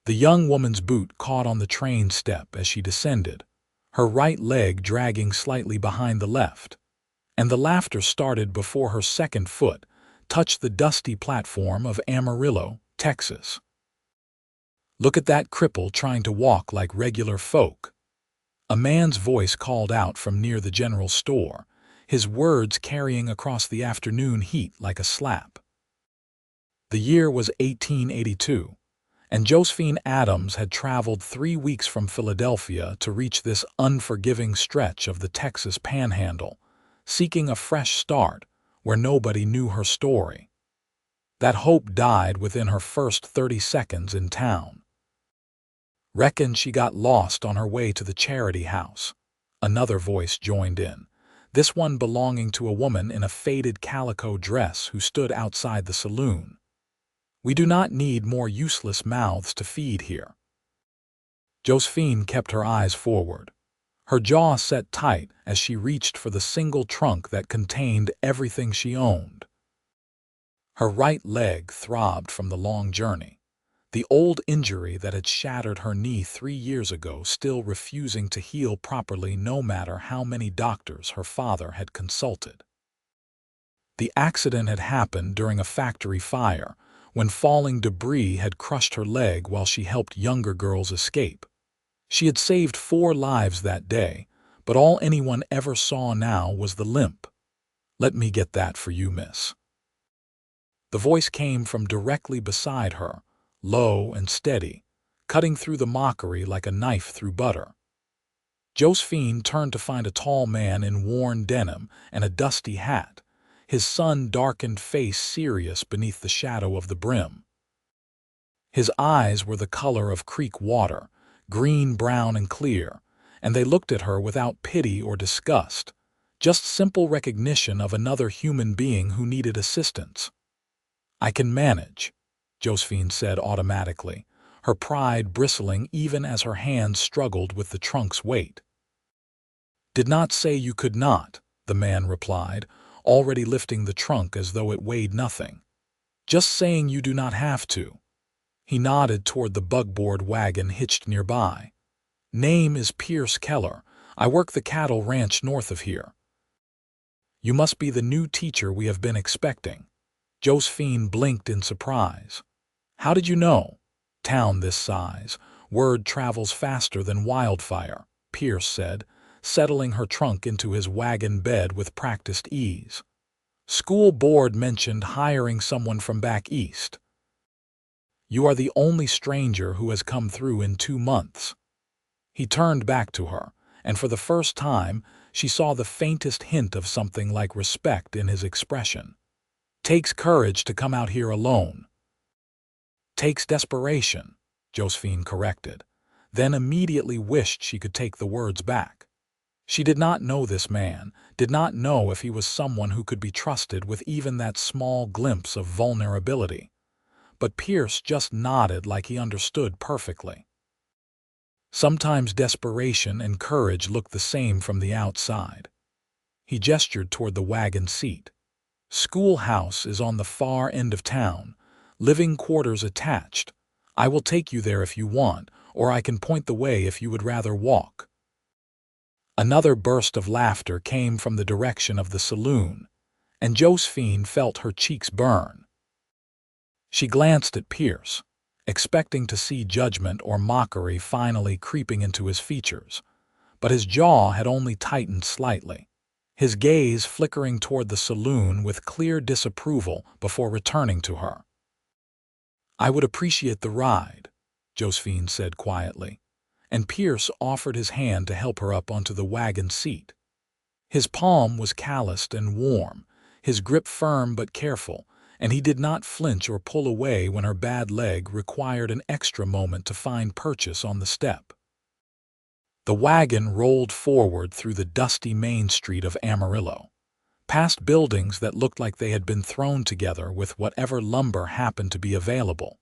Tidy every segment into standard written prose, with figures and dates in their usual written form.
The young woman's boot caught on the train step as she descended, her right leg dragging slightly behind the left, and the laughter started before her second foot touched the dusty platform of Amarillo, Texas. "Look at that cripple trying to walk like regular folk," a man's voice called out from near the general store, his words carrying across the afternoon heat like a slap. The year was 1882, and Josephine Adams had traveled 3 weeks from Philadelphia to reach this unforgiving stretch of the Texas Panhandle, seeking a fresh start where nobody knew her story. That hope died within her first 30 seconds in town. "Reckon she got lost on her way to the charity house," another voice joined in, this one belonging to a woman in a faded calico dress who stood outside the saloon. "We do not need more useless mouths to feed here." Josephine kept her eyes forward, her jaw set tight as she reached for the single trunk that contained everything she owned. Her right leg throbbed from the long journey, the old injury that had shattered her knee 3 years ago still refusing to heal properly no matter how many doctors her father had consulted. The accident had happened during a factory fire, when falling debris had crushed her leg while she helped younger girls escape. She had saved 4 lives that day, but all anyone ever saw now was the limp. "Let me get that for you, miss." The voice came from directly beside her, low and steady, cutting through the mockery like a knife through butter. Josephine turned to find a tall man in worn denim and a dusty hat, his sun-darkened face serious beneath the shadow of the brim. His eyes were the color of creek water, green, brown, and clear, and they looked at her without pity or disgust, just simple recognition of another human being who needed assistance. "I can manage," Josephine said automatically, her pride bristling even as her hands struggled with the trunk's weight. "Did not say you could not," the man replied, already lifting the trunk as though it weighed nothing. "Just saying you do not have to." He nodded toward the bugboard wagon hitched nearby. "Name is Pierce Keller. I work the cattle ranch north of here." "You must be the new teacher we have been expecting." Josephine blinked in surprise. "How did you know?" "Town this size. Word travels faster than wildfire," Pierce said, settling her trunk into his wagon bed with practiced ease. "School board mentioned hiring someone from back east. You are the only stranger who has come through in 2 months." He turned back to her, and for the first time she saw the faintest hint of something like respect in his expression. "Takes courage to come out here alone." "Takes desperation," Josephine corrected, then immediately wished she could take the words back. She did not know this man, did not know if he was someone who could be trusted with even that small glimpse of vulnerability. But Pierce just nodded like he understood perfectly. Sometimes desperation and courage look the same from the outside. He gestured toward the wagon seat. "Schoolhouse is on the far end of town, living quarters attached. I will take you there if you want, or I can point the way if you would rather walk." Another burst of laughter came from the direction of the saloon, and Josephine felt her cheeks burn. She glanced at Pierce, expecting to see judgment or mockery finally creeping into his features, but his jaw had only tightened slightly, his gaze flickering toward the saloon with clear disapproval before returning to her. "I would appreciate the ride," Josephine said quietly, and Pierce offered his hand to help her up onto the wagon seat. His palm was calloused and warm, his grip firm but careful, and he did not flinch or pull away when her bad leg required an extra moment to find purchase on the step. The wagon rolled forward through the dusty main street of Amarillo, past buildings that looked like they had been thrown together with whatever lumber happened to be available,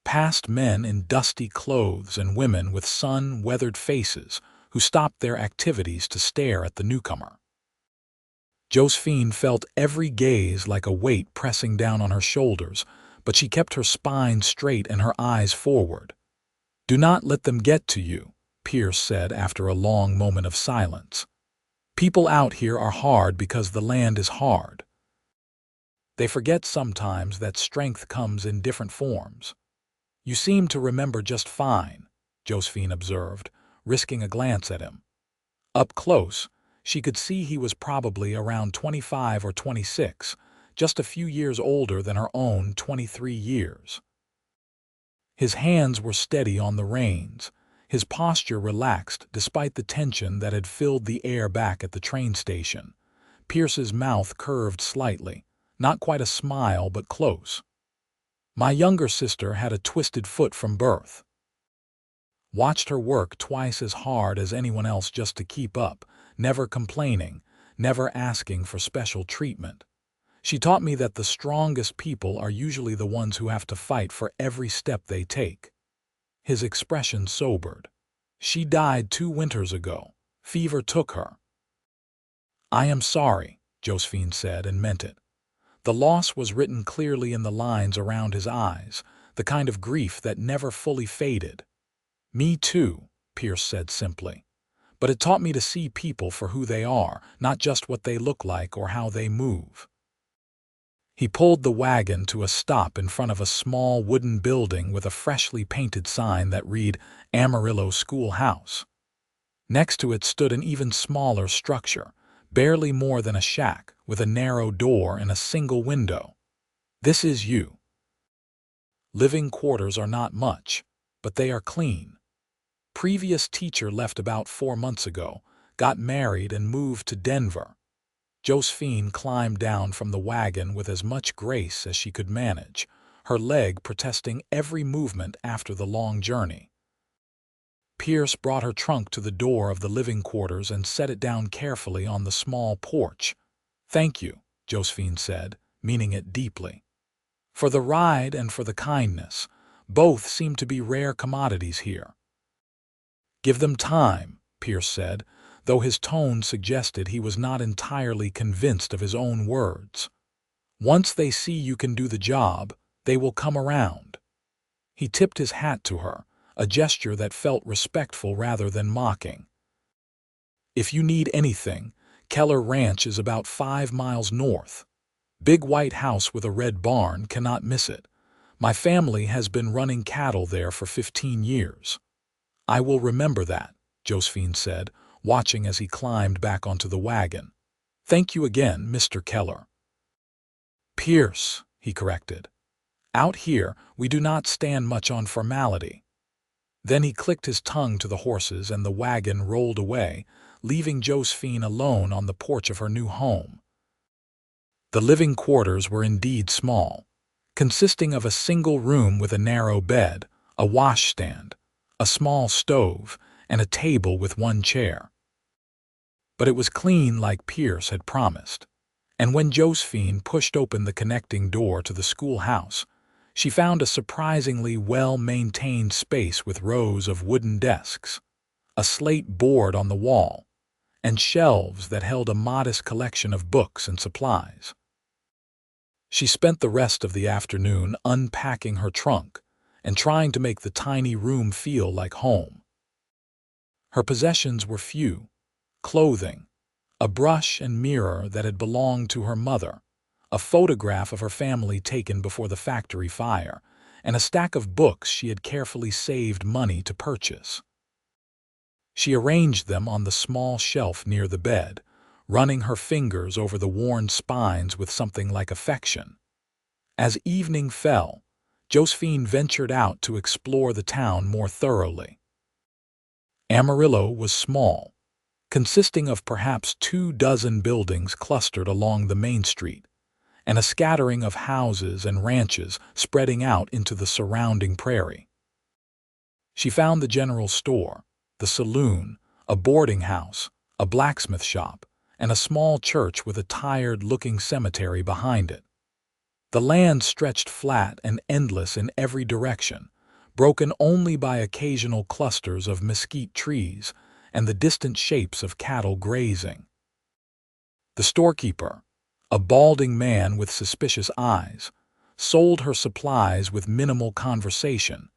past men in dusty clothes and women with sun-weathered faces who stopped their activities to stare at the newcomer. Josephine felt every gaze like a weight pressing down on her shoulders, but she kept her spine straight and her eyes forward. "Do not let them get to you," Pierce said after a long moment of silence. "People out here are hard because the land is hard. They forget sometimes that strength comes in different forms." "You seem to remember just fine," Josephine observed, risking a glance at him. Up close, she could see he was probably around 25 or 26, just a few years older than her own 23 years. His hands were steady on the reins, his posture relaxed despite the tension that had filled the air back at the train station. Pierce's mouth curved slightly, not quite a smile but close. "My younger sister had a twisted foot from birth. Watched her work twice as hard as anyone else just to keep up, never complaining, never asking for special treatment. She taught me that the strongest people are usually the ones who have to fight for every step they take." His expression sobered. "She died 2 winters ago. Fever took her." "I am sorry," Josephine said, and meant it. The loss was written clearly in the lines around his eyes, the kind of grief that never fully faded. "Me too," Pierce said simply. "But it taught me to see people for who they are, not just what they look like or how they move." He pulled the wagon to a stop in front of a small wooden building with a freshly painted sign that read Amarillo Schoolhouse. Next to it stood an even smaller structure, barely more than a shack, with a narrow door and a single window. "This is you." Living quarters are not much, but they are clean. Previous teacher left about 4 months ago, got married and moved to Denver. Josephine climbed down from the wagon with as much grace as she could manage, her leg protesting every movement after the long journey. Pierce brought her trunk to the door of the living quarters and set it down carefully on the small porch. "Thank you," Josephine said, meaning it deeply. "For the ride and for the kindness. Both seem to be rare commodities here." "Give them time," Pierce said, though his tone suggested he was not entirely convinced of his own words. "Once they see you can do the job, they will come around." He tipped his hat to her, a gesture that felt respectful rather than mocking. "If you need anything, Keller Ranch is about 5 miles north. Big white house with a red barn, cannot miss it. My family has been running cattle there for 15 years. "I will remember that," Josephine said, watching as he climbed back onto the wagon. "Thank you again, Mr. Keller." "Pierce," he corrected. "Out here, we do not stand much on formality." Then he clicked his tongue to the horses and the wagon rolled away, leaving Josephine alone on the porch of her new home. The living quarters were indeed small, consisting of a single room with a narrow bed, a washstand, a small stove, and a table with 1 chair. But it was clean like Pierce had promised, and when Josephine pushed open the connecting door to the schoolhouse, she found a surprisingly well-maintained space with rows of wooden desks, a slate board on the wall, and shelves that held a modest collection of books and supplies. She spent the rest of the afternoon unpacking her trunk and trying to make the tiny room feel like home. Her possessions were few: clothing, a brush and mirror that had belonged to her mother, a photograph of her family taken before the factory fire, and a stack of books she had carefully saved money to purchase. She arranged them on the small shelf near the bed, running her fingers over the worn spines with something like affection. As evening fell, Josephine ventured out to explore the town more thoroughly. Amarillo was small, consisting of perhaps 24 buildings clustered along the main street, and a scattering of houses and ranches spreading out into the surrounding prairie. She found the general store, the saloon, a boarding house, a blacksmith shop, and a small church with a tired-looking cemetery behind it. The land stretched flat and endless in every direction, broken only by occasional clusters of mesquite trees and the distant shapes of cattle grazing. The storekeeper, a balding man with suspicious eyes, sold her supplies with minimal conversation,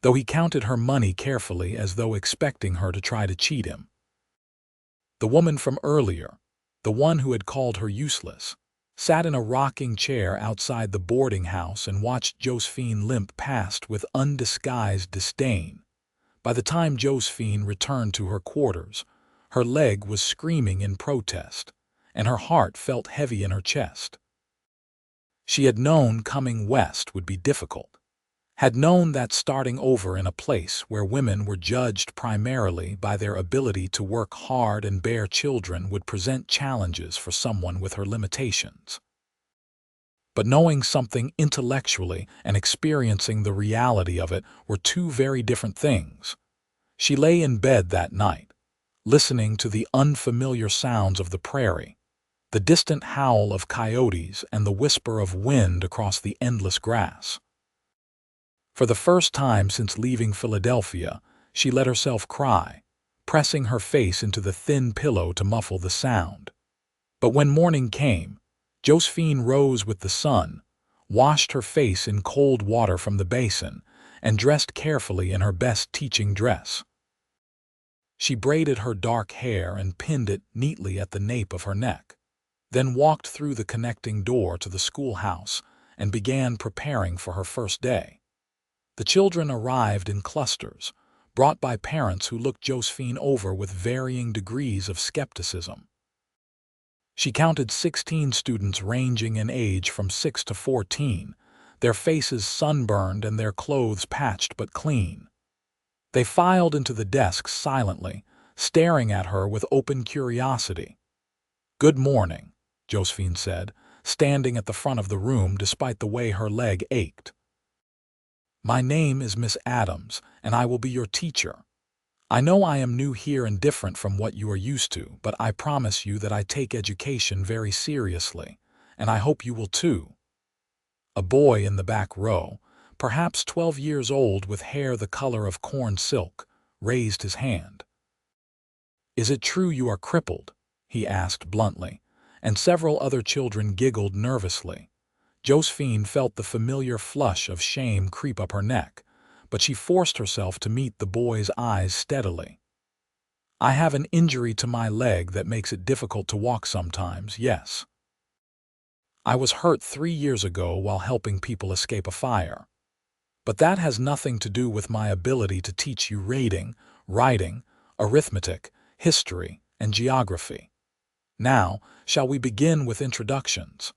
though he counted her money carefully as though expecting her to try to cheat him. The woman from earlier, the one who had called her useless, sat in a rocking chair outside the boarding house and watched Josephine limp past with undisguised disdain. By the time Josephine returned to her quarters, her leg was screaming in protest, and her heart felt heavy in her chest. She had known coming west would be difficult, had known that starting over in a place where women were judged primarily by their ability to work hard and bear children would present challenges for someone with her limitations. But knowing something intellectually and experiencing the reality of it were two very different things. She lay in bed that night, listening to the unfamiliar sounds of the prairie, the distant howl of coyotes and the whisper of wind across the endless grass. For the first time since leaving Philadelphia, she let herself cry, pressing her face into the thin pillow to muffle the sound. But when morning came, Josephine rose with the sun, washed her face in cold water from the basin, and dressed carefully in her best teaching dress. She braided her dark hair and pinned it neatly at the nape of her neck, then walked through the connecting door to the schoolhouse and began preparing for her first day. The children arrived in clusters, brought by parents who looked Josephine over with varying degrees of skepticism. She counted 16 students ranging in age from 6 to 14, their faces sunburned and their clothes patched but clean. They filed into the desks silently, staring at her with open curiosity. "Good morning," Josephine said, standing at the front of the room despite the way her leg ached. "My name is Miss Adams, and I will be your teacher. I know I am new here and different from what you are used to, but I promise you that I take education very seriously, and I hope you will too." A boy in the back row, perhaps 12 years old with hair the color of corn silk, raised his hand. "Is it true you are crippled?" he asked bluntly, and several other children giggled nervously. Josephine felt the familiar flush of shame creep up her neck, but she forced herself to meet the boy's eyes steadily. "I have an injury to my leg that makes it difficult to walk sometimes, yes. I was hurt 3 years ago while helping people escape a fire. But that has nothing to do with my ability to teach you reading, writing, arithmetic, history, and geography. Now, shall we begin with introductions?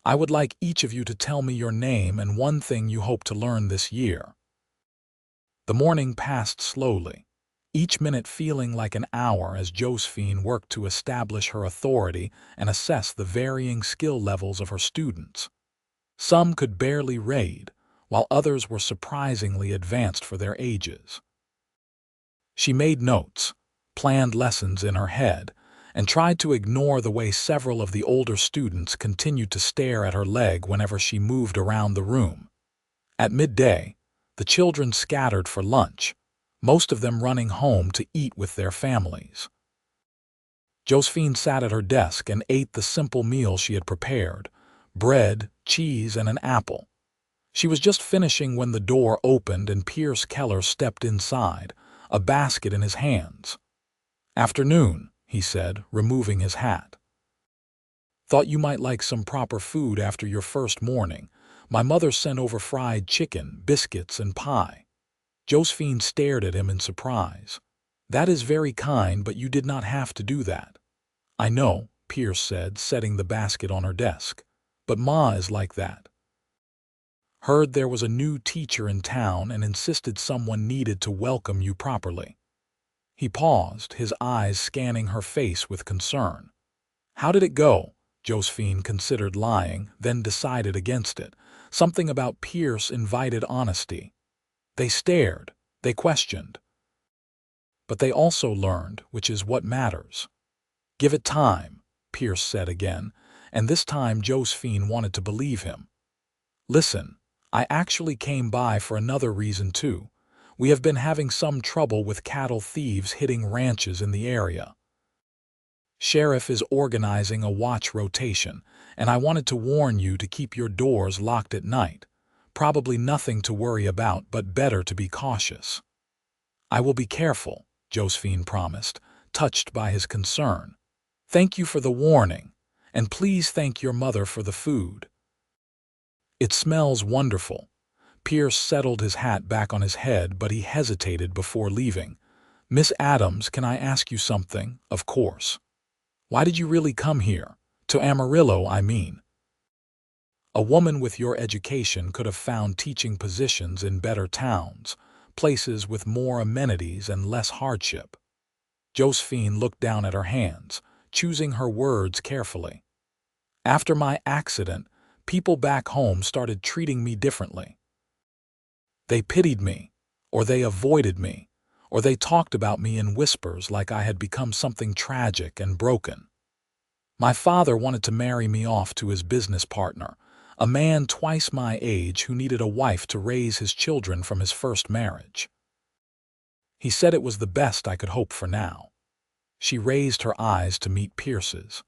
I would like each of you to tell me your name and one thing you hope to learn this year." The morning passed slowly, each minute feeling like an hour as Josephine worked to establish her authority and assess the varying skill levels of her students. Some could barely read, while others were surprisingly advanced for their ages. She made notes, planned lessons in her head, and tried to ignore the way several of the older students continued to stare at her leg whenever she moved around the room. At midday, the children scattered for lunch, most of them running home to eat with their families. Josephine sat at her desk and ate the simple meal she had prepared: bread, cheese, and an apple. She was just finishing when the door opened and Pierce Keller stepped inside, a basket in his hands. "Afternoon," he said, removing his hat. "Thought you might like some proper food after your first morning. My mother sent over fried chicken, biscuits, and pie." Josephine stared at him in surprise. "That is very kind, but you did not have to do that." "I know," Pierce said, setting the basket on her desk. "But Ma is like that. Heard there was a new teacher in town and insisted someone needed to welcome you properly." He paused, his eyes scanning her face with concern. "How did it go?" Josephine considered lying, then decided against it. Something about Pierce invited honesty. They stared, they questioned. But they also learned, which is what matters. "Give it time," Pierce said again, and this time Josephine wanted to believe him. "Listen, I actually came by for another reason too. We have been having some trouble with cattle thieves hitting ranches in the area. Sheriff is organizing a watch rotation, and I wanted to warn you to keep your doors locked at night. Probably nothing to worry about, but better to be cautious. I will be careful, Josephine promised, touched by his concern. Thank you for the warning, and please thank your mother for the food. It smells wonderful. Pierce settled his hat back on his head, but he hesitated before leaving. Miss Adams, can I ask you something? Of course. Why did you really come here? To Amarillo, I mean. A woman with your education could have found teaching positions in better towns, places with more amenities and less hardship. Josephine looked down at her hands, choosing her words carefully. After my accident, people back home started treating me differently. They pitied me, or they avoided me, or they talked about me in whispers like I had become something tragic and broken. My father wanted to marry me off to his business partner, a man twice my age who needed a wife to raise his children from his first marriage. He said it was the best I could hope for now. She raised her eyes to meet Pierce's.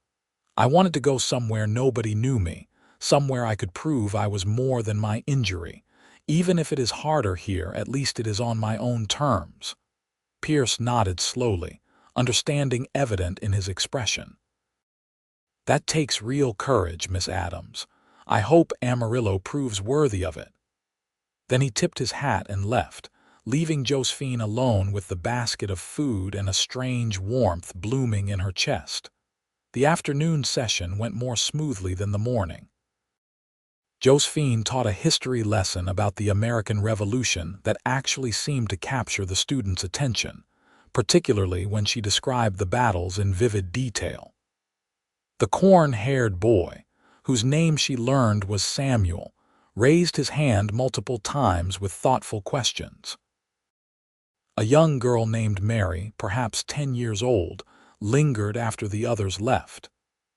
I wanted to go somewhere nobody knew me, somewhere I could prove I was more than my injury. Even if it is harder here, at least it is on my own terms. Pierce nodded slowly, understanding evident in his expression. That takes real courage, Miss Adams. I hope Amarillo proves worthy of it. Then he tipped his hat and left, leaving Josephine alone with the basket of food and a strange warmth blooming in her chest. The afternoon session went more smoothly than the morning. Josephine taught a history lesson about the American Revolution that actually seemed to capture the students' attention, particularly when she described the battles in vivid detail. The corn-haired boy, whose name she learned was Samuel, raised his hand multiple times with thoughtful questions. A young girl named Mary, perhaps 10 years old, lingered after the others left.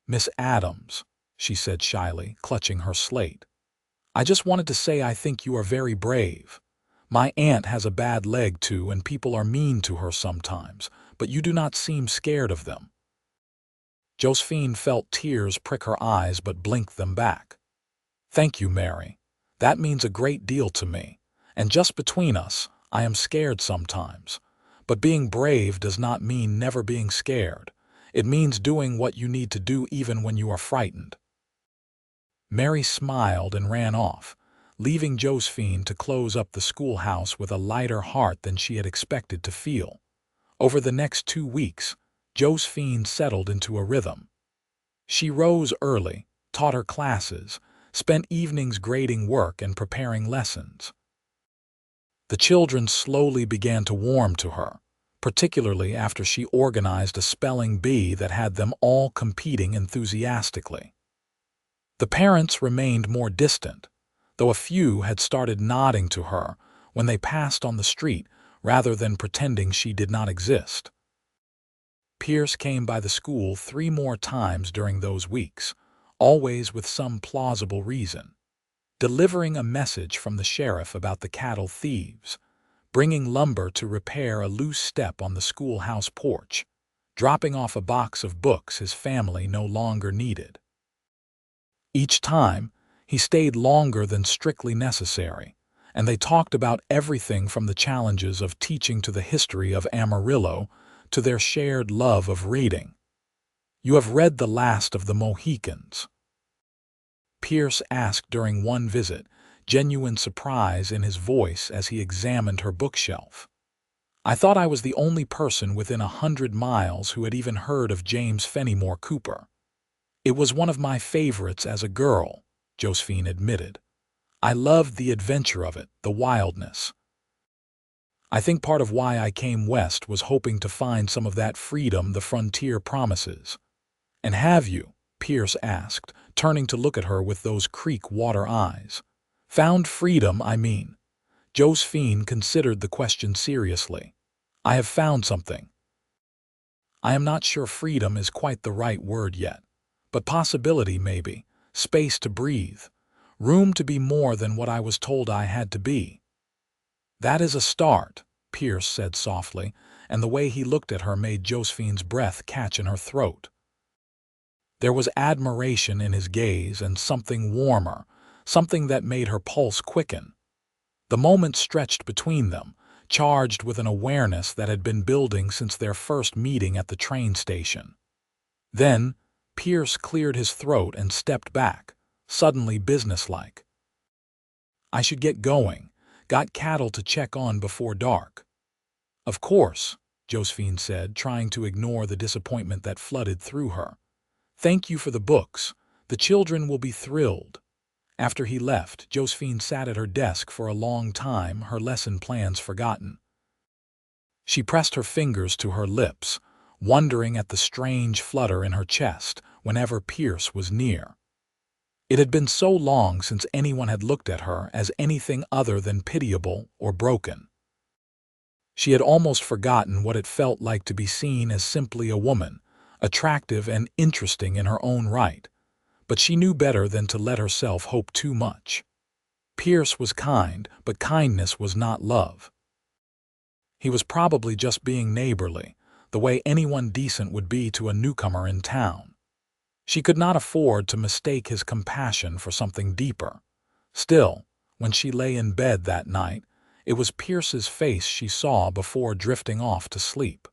Miss Adams, she said shyly, clutching her slate. I just wanted to say I think you are very brave. My aunt has a bad leg too, and people are mean to her sometimes, but you do not seem scared of them. Josephine felt tears prick her eyes but blinked them back. Thank you, Mary. That means a great deal to me. And just between us, I am scared sometimes. But being brave does not mean never being scared. It means doing what you need to do even when you are frightened. Mary smiled and ran off, leaving Josephine to close up the schoolhouse with a lighter heart than she had expected to feel. Over the next 2 weeks, Josephine settled into a rhythm. She rose early, taught her classes, spent evenings grading work and preparing lessons. The children slowly began to warm to her, particularly after she organized a spelling bee that had them all competing enthusiastically. The parents remained more distant, though a few had started nodding to her when they passed on the street rather than pretending she did not exist. Pierce came by the school 3 more times during those weeks, always with some plausible reason. Delivering a message from the sheriff about the cattle thieves, bringing lumber to repair a loose step on the schoolhouse porch, dropping off a box of books his family no longer needed. Each time, he stayed longer than strictly necessary, and they talked about everything from the challenges of teaching to the history of Amarillo to their shared love of reading. You have read The Last of the Mohicans? Pierce asked during one visit, genuine surprise in his voice as he examined her bookshelf. I thought I was the only person within 100 miles who had even heard of James Fenimore Cooper. It was one of my favorites as a girl, Josephine admitted. I loved the adventure of it, the wildness. I think part of why I came west was hoping to find some of that freedom the frontier promises. And have you, Pierce asked, turning to look at her with those creek water eyes. Found freedom, I mean. Josephine considered the question seriously. I have found something. I am not sure freedom is quite the right word yet, but possibility maybe, space to breathe, room to be more than what I was told I had to be. That is a start, Pierce said softly, and the way he looked at her made Josephine's breath catch in her throat. There was admiration in his gaze and something warmer, something that made her pulse quicken. The moment stretched between them, charged with an awareness that had been building since their first meeting at the train station. Then, Pierce cleared his throat and stepped back, suddenly businesslike. "I should get going. Got cattle to check on before dark." "Of course," Josephine said, trying to ignore the disappointment that flooded through her. "Thank you for the books. The children will be thrilled." After he left, Josephine sat at her desk for a long time, her lesson plans forgotten. She pressed her fingers to her lips, wondering at the strange flutter in her chest whenever Pierce was near. It had been so long since anyone had looked at her as anything other than pitiable or broken. She had almost forgotten what it felt like to be seen as simply a woman, attractive and interesting in her own right. But she knew better than to let herself hope too much. Pierce was kind, but kindness was not love. He was probably just being neighborly, the way anyone decent would be to a newcomer in town. She could not afford to mistake his compassion for something deeper. Still, when she lay in bed that night, it was Pierce's face she saw before drifting off to sleep.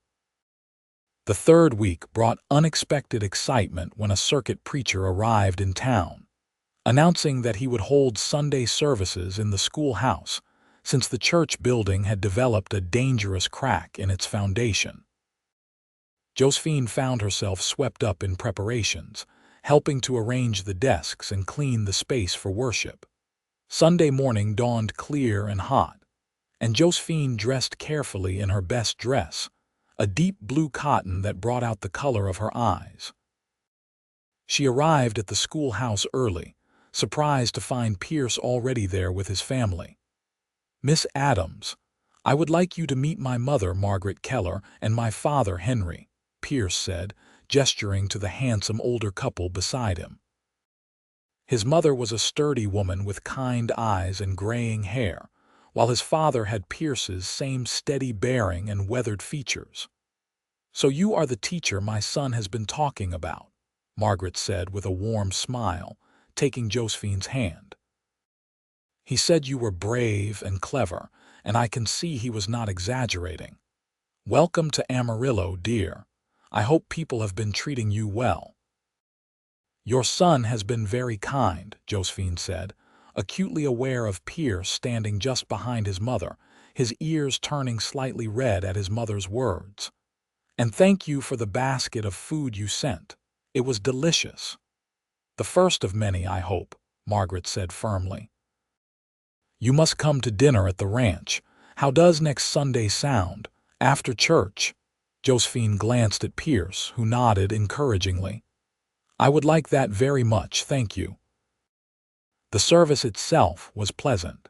The third week brought unexpected excitement when a circuit preacher arrived in town, announcing that he would hold Sunday services in the schoolhouse, since the church building had developed a dangerous crack in its foundation. Josephine found herself swept up in preparations, helping to arrange the desks and clean the space for worship. Sunday morning dawned clear and hot, and Josephine dressed carefully in her best dress, a deep blue cotton that brought out the color of her eyes. She arrived at the schoolhouse early, surprised to find Pierce already there with his family. "Miss Adams, I would like you to meet my mother, Margaret Keller, and my father, Henry," Pierce said, gesturing to the handsome older couple beside him. His mother was a sturdy woman with kind eyes and graying hair, while his father had Pierce's same steady bearing and weathered features. "So you are the teacher my son has been talking about," Margaret said with a warm smile, taking Josephine's hand. "He said you were brave and clever, and I can see he was not exaggerating. Welcome to Amarillo, dear. I hope people have been treating you well." "Your son has been very kind," Josephine said, acutely aware of Pierce standing just behind his mother, his ears turning slightly red at his mother's words. "And thank you for the basket of food you sent. It was delicious." "The first of many, I hope," Margaret said firmly. "You must come to dinner at the ranch. How does next Sunday sound? After church?" Josephine glanced at Pierce, who nodded encouragingly. "I would like that very much, thank you." The service itself was pleasant,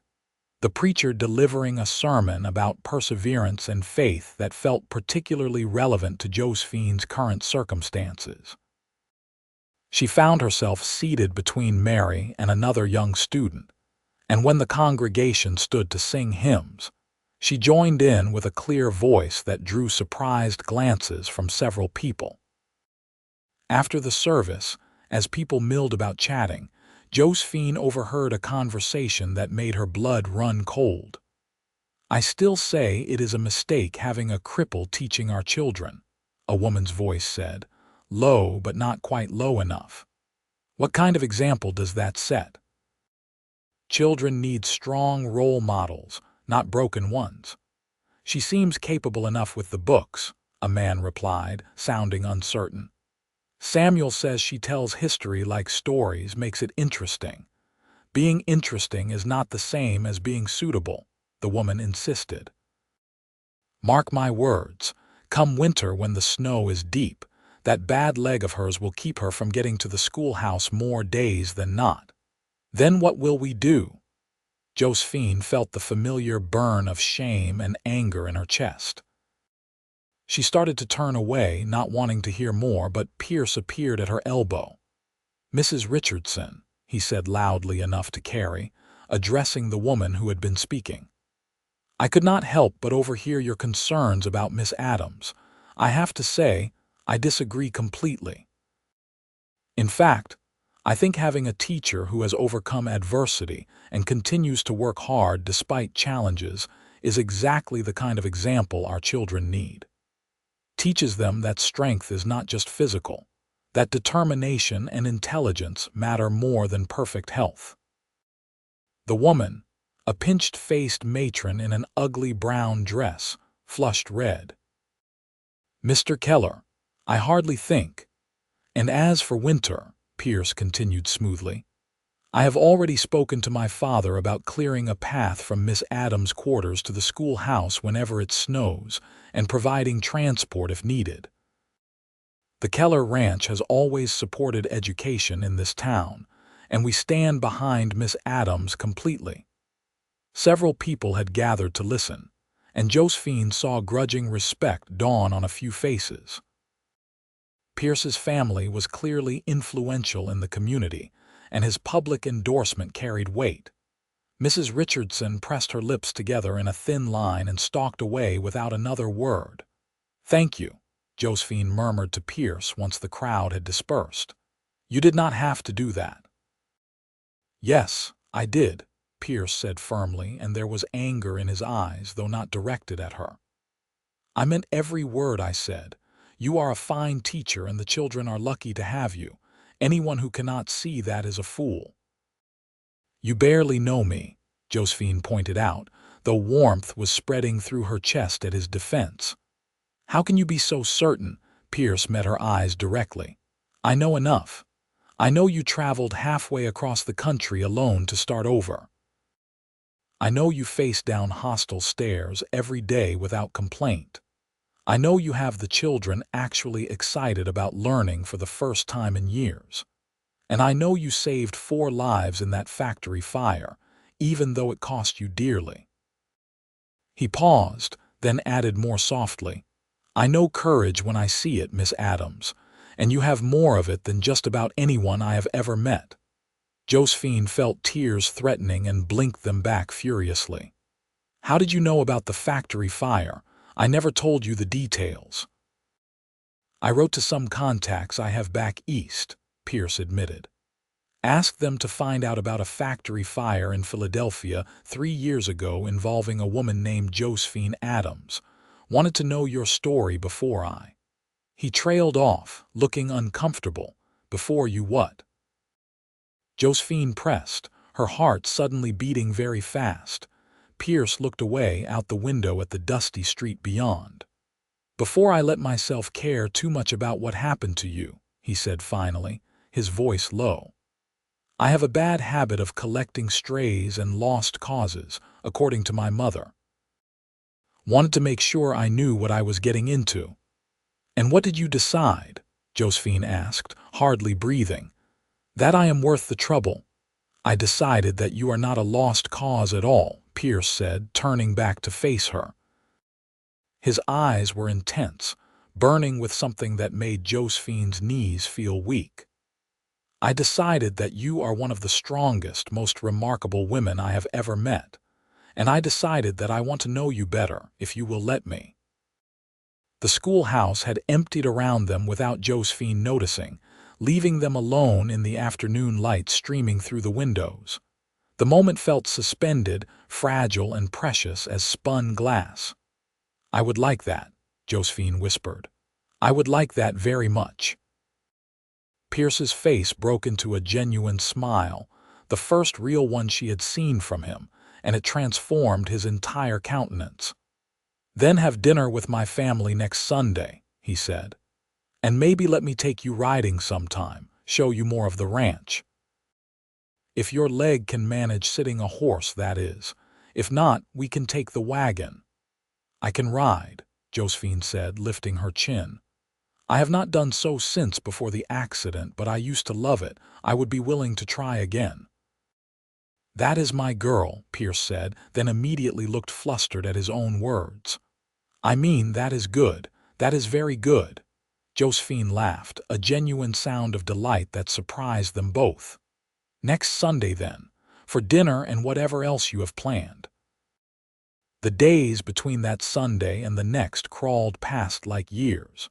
the preacher delivering a sermon about perseverance and faith that felt particularly relevant to Josephine's current circumstances. She found herself seated between Mary and another young student, and when the congregation stood to sing hymns, she joined in with a clear voice that drew surprised glances from several people. After the service, as people milled about chatting, Josephine overheard a conversation that made her blood run cold. "I still say it is a mistake having a cripple teaching our children," a woman's voice said, low but not quite low enough. "What kind of example does that set?" "Children need strong role models, not broken ones." "She seems capable enough with the books," a man replied, sounding uncertain. "Samuel says she tells history like stories makes it interesting." "Being interesting is not the same as being suitable," the woman insisted. "Mark my words, come winter when the snow is deep, that bad leg of hers will keep her from getting to the schoolhouse more days than not. Then what will we do?" Josephine felt the familiar burn of shame and anger in her chest. She started to turn away, not wanting to hear more, but Pierce appeared at her elbow. "Mrs. Richardson," he said loudly enough to Carrie, addressing the woman who had been speaking. "I could not help but overhear your concerns about Miss Adams. I have to say, I disagree completely. In fact, I think having a teacher who has overcome adversity and continues to work hard despite challenges is exactly the kind of example our children need. Teaches them that strength is not just physical, that determination and intelligence matter more than perfect health. The woman, a pinched-faced matron in an ugly brown dress, flushed red. "Mr. Keller, I hardly think. And as for winter," Pierce continued smoothly, "I have already spoken to my father about clearing a path from Miss Adams' quarters to the schoolhouse whenever it snows and providing transport if needed. The Keller Ranch has always supported education in this town, and we stand behind Miss Adams completely." Several people had gathered to listen, and Josephine saw grudging respect dawn on a few faces. Pierce's family was clearly influential in the community, and his public endorsement carried weight. Mrs. Richardson pressed her lips together in a thin line and stalked away without another word. "Thank you," Josephine murmured to Pierce once the crowd had dispersed. "You did not have to do that." "Yes, I did," Pierce said firmly, and there was anger in his eyes, though not directed at her. "I meant every word I said. You are a fine teacher and the children are lucky to have you. Anyone who cannot see that is a fool." "You barely know me," Josephine pointed out, though warmth was spreading through her chest at his defense. "How can you be so certain?" Pierce met her eyes directly. "I know enough. I know you traveled halfway across the country alone to start over. I know you face down hostile stares every day without complaint. I know you have the children actually excited about learning for the first time in years. And I know you saved 4 lives in that factory fire, even though it cost you dearly." He paused, then added more softly, "I know courage when I see it, Miss Adams, and you have more of it than just about anyone I have ever met." Josephine felt tears threatening and blinked them back furiously. "How did you know about the factory fire? I never told you the details." "I wrote to some contacts I have back east," Pierce admitted. "Asked them to find out about a factory fire in Philadelphia 3 years ago involving a woman named Josephine Adams. Wanted to know your story before I—" He trailed off, looking uncomfortable. "Before you what?" Josephine pressed, her heart suddenly beating very fast. Pierce looked away out the window at the dusty street beyond. "Before I let myself care too much about what happened to you," he said finally, his voice low. "I have a bad habit of collecting strays and lost causes, according to my mother. Wanted to make sure I knew what I was getting into." "And what did you decide?" Josephine asked, hardly breathing. "That I am worth the trouble." "I decided that you are not a lost cause at all," Pierce said, turning back to face her. His eyes were intense, burning with something that made Josephine's knees feel weak. "I decided that you are one of the strongest, most remarkable women I have ever met, and I decided that I want to know you better, if you will let me." The schoolhouse had emptied around them without Josephine noticing, leaving them alone in the afternoon light streaming through the windows. The moment felt suspended, fragile and precious as spun glass. "I would like that," Josephine whispered. "I would like that very much." Pierce's face broke into a genuine smile, the first real one she had seen from him, and it transformed his entire countenance. "Then have dinner with my family next Sunday," he said. "And maybe let me take you riding sometime, show you more of the ranch. If your leg can manage sitting a horse, that is. If not, we can take the wagon." "I can ride," Josephine said, lifting her chin. "I have not done so since before the accident, but I used to love it. I would be willing to try again." "That is my girl," Pierce said, then immediately looked flustered at his own words. "I mean, that is good. That is very good." Josephine laughed, a genuine sound of delight that surprised them both. "Next Sunday, then, for dinner and whatever else you have planned." The days between that Sunday and the next crawled past like years.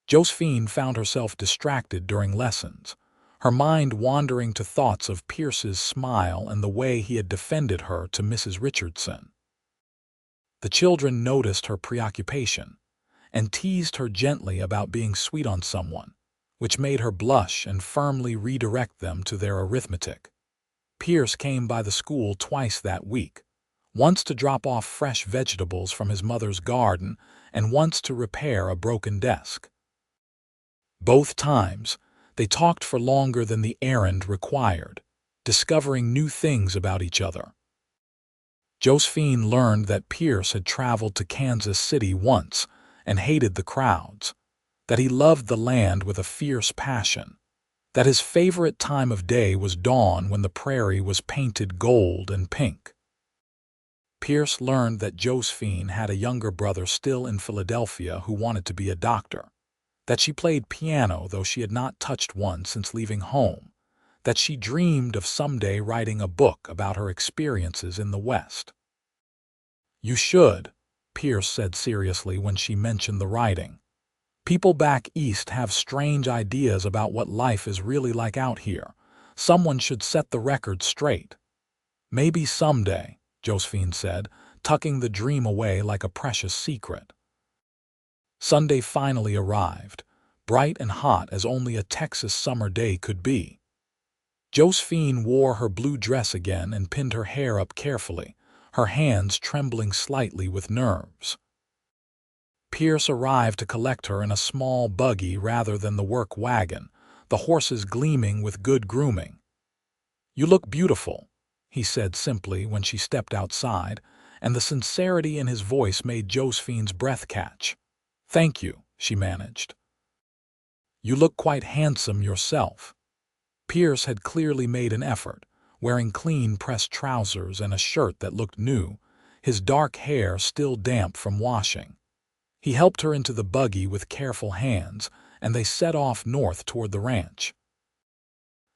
Josephine found herself distracted during lessons. her mind wandering to thoughts of Pierce's smile and the way he had defended her to Mrs. Richardson. The children noticed her preoccupation and teased her gently about being sweet on someone, which made her blush and firmly redirect them to their arithmetic. Pierce came by the school twice that week, once to drop off fresh vegetables from his mother's garden and once to repair a broken desk. Both times, they talked for longer than the errand required, discovering new things about each other. Josephine learned that Pierce had traveled to Kansas City once and hated the crowds, that he loved the land with a fierce passion, that his favorite time of day was dawn when the prairie was painted gold and pink. Pierce learned that Josephine had a younger brother still in Philadelphia who wanted to be a doctor, that she played piano though she had not touched one since leaving home, that she dreamed of someday writing a book about her experiences in the West. "You should," Pierce said seriously when she mentioned the writing. "People back east have strange ideas about what life is really like out here. Someone should set the record straight." "Maybe someday," Josephine said, tucking the dream away like a precious secret. Sunday finally arrived, bright and hot as only a Texas summer day could be. Josephine wore her blue dress again and pinned her hair up carefully, her hands trembling slightly with nerves. Pierce arrived to collect her in a small buggy rather than the work wagon, the horses gleaming with good grooming. "You look beautiful," he said simply when she stepped outside, and the sincerity in his voice made Josephine's breath catch. "Thank you," she managed. "You look quite handsome yourself." Pierce had clearly made an effort, wearing clean pressed trousers and a shirt that looked new, his dark hair still damp from washing. He helped her into the buggy with careful hands, and they set off north toward the ranch.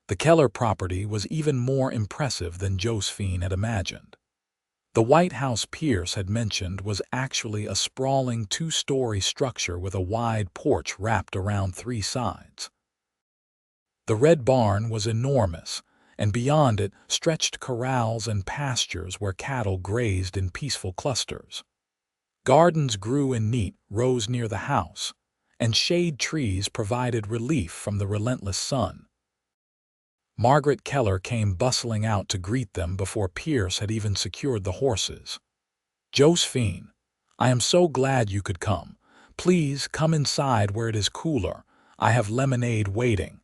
The Keller property was even more impressive than Josephine had imagined. The White House Pierce had mentioned was actually a sprawling two-story structure with a wide porch wrapped around three sides. The red barn was enormous, and beyond it stretched corrals and pastures where cattle grazed in peaceful clusters. Gardens grew in neat rows near the house, and shade trees provided relief from the relentless sun. Margaret Keller came bustling out to greet them before Pierce had even secured the horses. "Josephine, I am so glad you could come. Please come inside where it is cooler. I have lemonade waiting."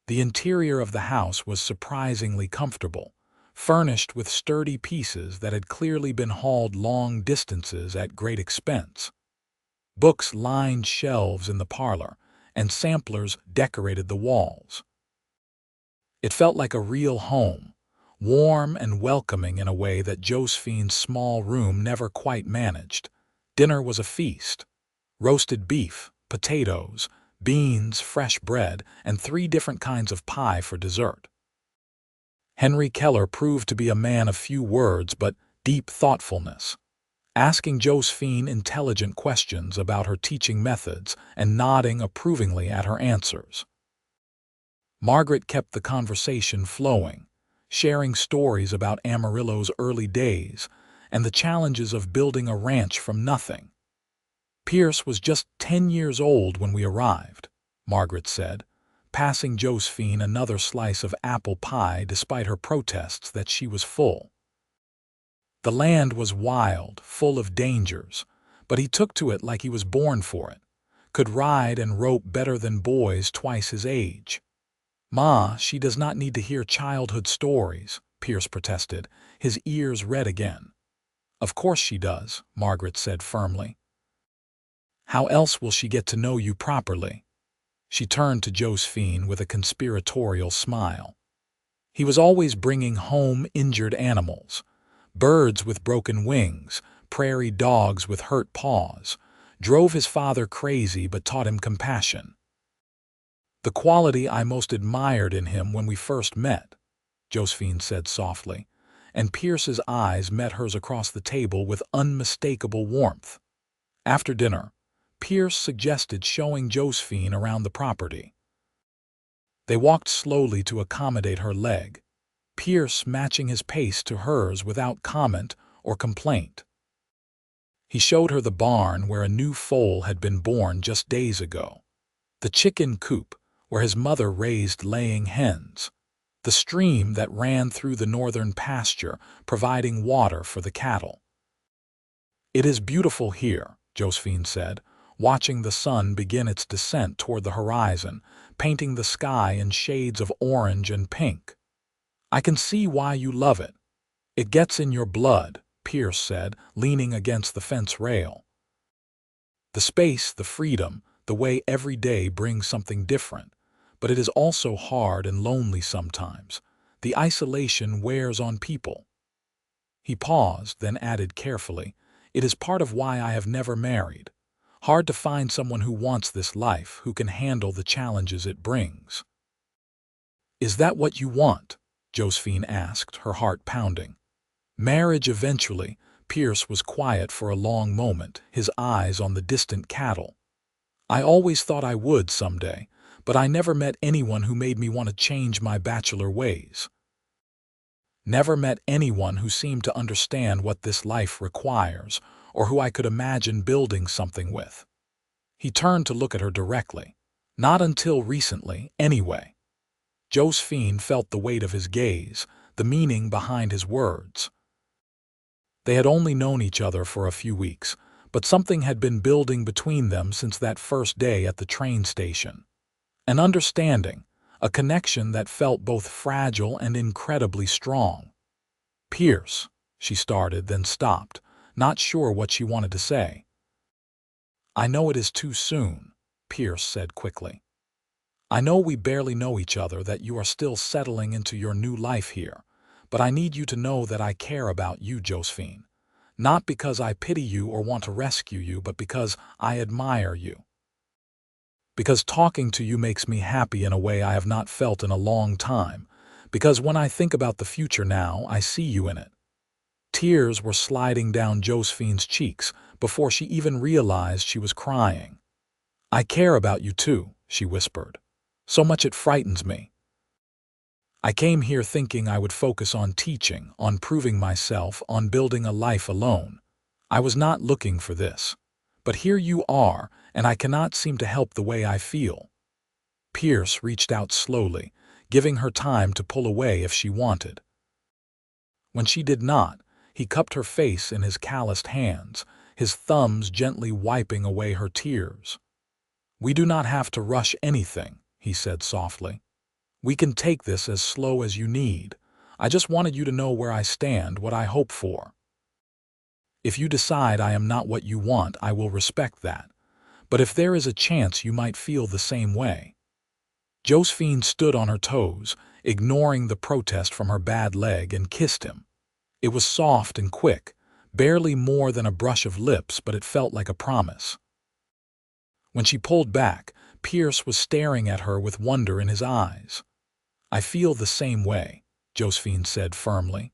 The interior of the house was surprisingly comfortable, furnished with sturdy pieces that had clearly been hauled long distances at great expense. Books lined shelves in the parlor, and samplers decorated the walls. It felt like a real home, warm and welcoming in a way that Josephine's small room never quite managed. Dinner was a feast. Roasted beef, potatoes, beans, fresh bread, and 3 different kinds of pie for dessert. Henry Keller proved to be a man of few words but deep thoughtfulness, asking Josephine intelligent questions about her teaching methods and nodding approvingly at her answers. Margaret kept the conversation flowing, sharing stories about Amarillo's early days and the challenges of building a ranch from nothing. "Pierce was just 10 years old when we arrived," Margaret said, passing Josephine another slice of apple pie despite her protests that she was full. "The land was wild, full of dangers, but he took to it like he was born for it, could ride and rope better than boys twice his age." "Ma, she does not need to hear childhood stories," Pierce protested, his ears red again. "Of course she does," Margaret said firmly. "How else will she get to know you properly?" She turned to Josephine with a conspiratorial smile. "He was always bringing home injured animals, birds with broken wings, prairie dogs with hurt paws, drove his father crazy but taught him compassion. The quality I most admired in him when we first met," Josephine said softly, and Pierce's eyes met hers across the table with unmistakable warmth. After dinner, Pierce suggested showing Josephine around the property. They walked slowly to accommodate her leg, Pierce matching his pace to hers without comment or complaint. He showed her the barn where a new foal had been born just days ago, the chicken coop where his mother raised laying hens, the stream that ran through the northern pasture providing water for the cattle. "It is beautiful here," Josephine said, watching the sun begin its descent toward the horizon, painting the sky in shades of orange and pink. "I can see why you love it. It gets in your blood," Pierce said, leaning against the fence rail. "The space, the freedom, the way every day brings something different. But it is also hard and lonely sometimes. The isolation wears on people." He paused, then added carefully, "It is part of why I have never married. Hard to find someone who wants this life, who can handle the challenges it brings." "Is that what you want?" Josephine asked, her heart pounding. "Marriage eventually." Pierce was quiet for a long moment, his eyes on the distant cattle. "I always thought I would someday, but I never met anyone who made me want to change my bachelor ways. Never met anyone who seemed to understand what this life requires, or who I could imagine building something with." He turned to look at her directly. "Not until recently, anyway." Josephine felt the weight of his gaze, the meaning behind his words. They had only known each other for a few weeks, but something had been building between them since that first day at the train station. An understanding, a connection that felt both fragile and incredibly strong. "Pierce," she started, then stopped, not sure what she wanted to say. "I know it is too soon," Pierce said quickly. "I know we barely know each other, that you are still settling into your new life here, but I need you to know that I care about you, Josephine. Not because I pity you or want to rescue you, but because I admire you. Because talking to you makes me happy in a way I have not felt in a long time. Because when I think about the future now, I see you in it." Tears were sliding down Josephine's cheeks before she even realized she was crying. "I care about you too," she whispered. "So much it frightens me. I came here thinking I would focus on teaching, on proving myself, on building a life alone. I was not looking for this. But here you are, and I cannot seem to help the way I feel." Pierce reached out slowly, giving her time to pull away if she wanted. When she did not, he cupped her face in his calloused hands, his thumbs gently wiping away her tears. "We do not have to rush anything," he said softly. "We can take this as slow as you need. I just wanted you to know where I stand, what I hope for. If you decide I am not what you want, I will respect that. But if there is a chance you might feel the same way." Josephine stood on her toes, ignoring the protest from her bad leg, and kissed him. It was soft and quick, barely more than a brush of lips, but it felt like a promise. When she pulled back, Pierce was staring at her with wonder in his eyes. "I feel the same way," Josephine said firmly.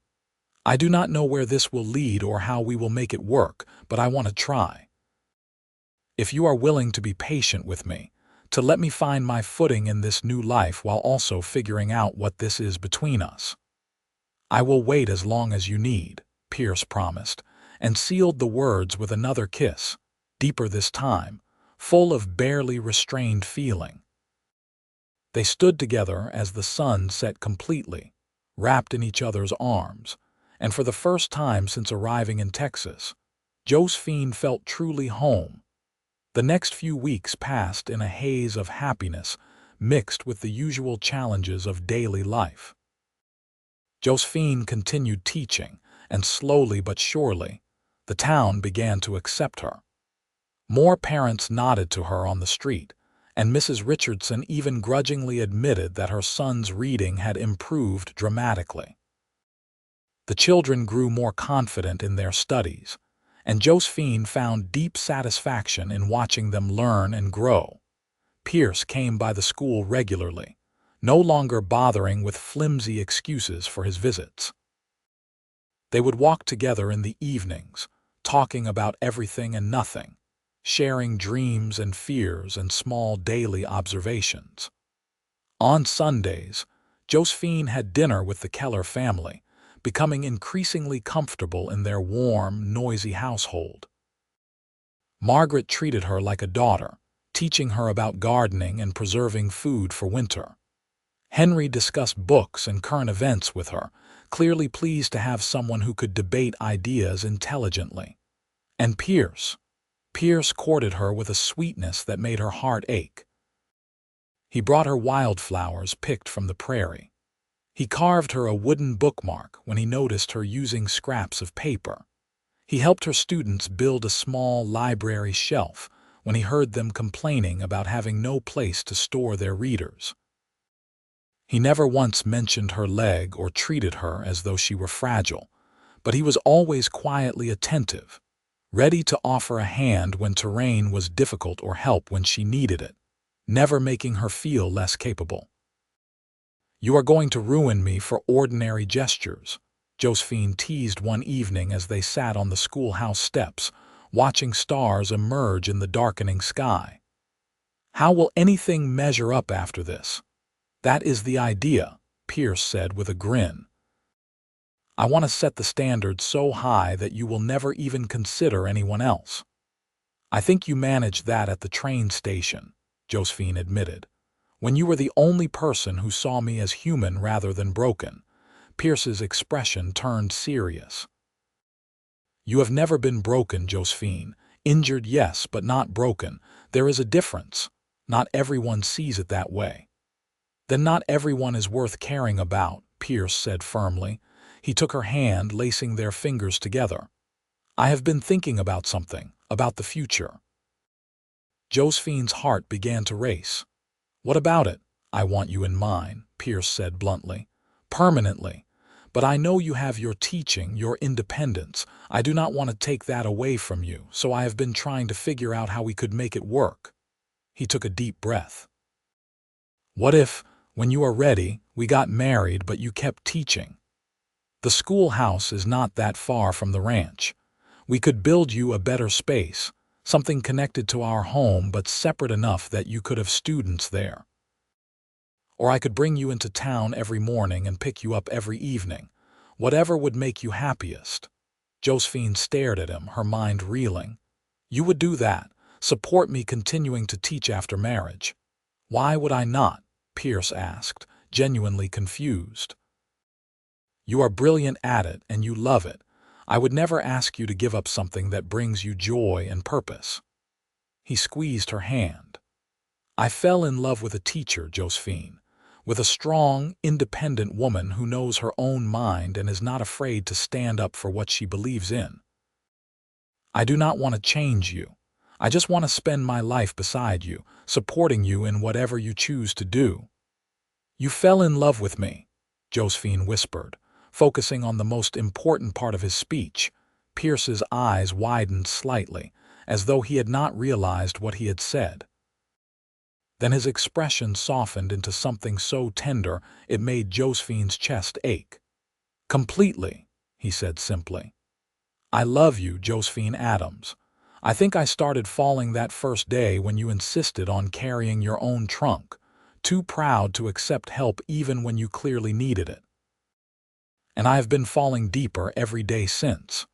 "I do not know where this will lead or how we will make it work, but I want to try. If you are willing to be patient with me, to let me find my footing in this new life while also figuring out what this is between us." "I will wait as long as you need," Pierce promised, and sealed the words with another kiss, deeper this time, full of barely restrained feeling. They stood together as the sun set completely, wrapped in each other's arms, and for the first time since arriving in Texas, Josephine felt truly home. The next few weeks passed in a haze of happiness mixed with the usual challenges of daily life. Josephine continued teaching, and slowly but surely, the town began to accept her. More parents nodded to her on the street, and Mrs. Richardson even grudgingly admitted that her son's reading had improved dramatically. The children grew more confident in their studies, and Josephine found deep satisfaction in watching them learn and grow. Pierce came by the school regularly, no longer bothering with flimsy excuses for his visits. They would walk together in the evenings, talking about everything and nothing, sharing dreams and fears and small daily observations. On Sundays, Josephine had dinner with the Keller family, becoming increasingly comfortable in their warm, noisy household. Margaret treated her like a daughter, teaching her about gardening and preserving food for winter. Henry discussed books and current events with her, clearly pleased to have someone who could debate ideas intelligently. And Pierce courted her with a sweetness that made her heart ache. He brought her wildflowers picked from the prairie. He carved her a wooden bookmark when he noticed her using scraps of paper. He helped her students build a small library shelf when he heard them complaining about having no place to store their readers. He never once mentioned her leg or treated her as though she were fragile, but he was always quietly attentive, ready to offer a hand when terrain was difficult or help when she needed it, never making her feel less capable. "You are going to ruin me for ordinary gestures," Josephine teased one evening as they sat on the schoolhouse steps, watching stars emerge in the darkening sky. "How will anything measure up after this?" "That is the idea," Pierce said with a grin. "I want to set the standard so high that you will never even consider anyone else." "I think you managed that at the train station," Josephine admitted, "when you were the only person who saw me as human rather than broken." Pierce's expression turned serious. "You have never been broken, Josephine. Injured, yes, but not broken. There is a difference. Not everyone sees it that way." "Then not everyone is worth caring about," Pierce said firmly. He took her hand, lacing their fingers together. "I have been thinking about something, about the future." Josephine's heart began to race. "What about it?" "I want you in mine," Pierce said bluntly. "Permanently. But I know you have your teaching, your independence. I do not want to take that away from you, so I have been trying to figure out how we could make it work." He took a deep breath. "What if, when you are ready, we got married but you kept teaching? The schoolhouse is not that far from the ranch. We could build you a better space, something connected to our home but separate enough that you could have students there. Or I could bring you into town every morning and pick you up every evening. Whatever would make you happiest." Josephine stared at him, her mind reeling. "You would do that, support me continuing to teach after marriage?" "Why would I not?" Pierce asked, genuinely confused. "You are brilliant at it and you love it. I would never ask you to give up something that brings you joy and purpose." He squeezed her hand. "I fell in love with a teacher, Josephine, with a strong, independent woman who knows her own mind and is not afraid to stand up for what she believes in. I do not want to change you. I just want to spend my life beside you, supporting you in whatever you choose to do." "You fell in love with me," Josephine whispered, focusing on the most important part of his speech. Pierce's eyes widened slightly, as though he had not realized what he had said. Then his expression softened into something so tender it made Josephine's chest ache. "Completely," he said simply. "I love you, Josephine Adams. I think I started falling that first day when you insisted on carrying your own trunk, too proud to accept help even when you clearly needed it. And I have been falling deeper every day since."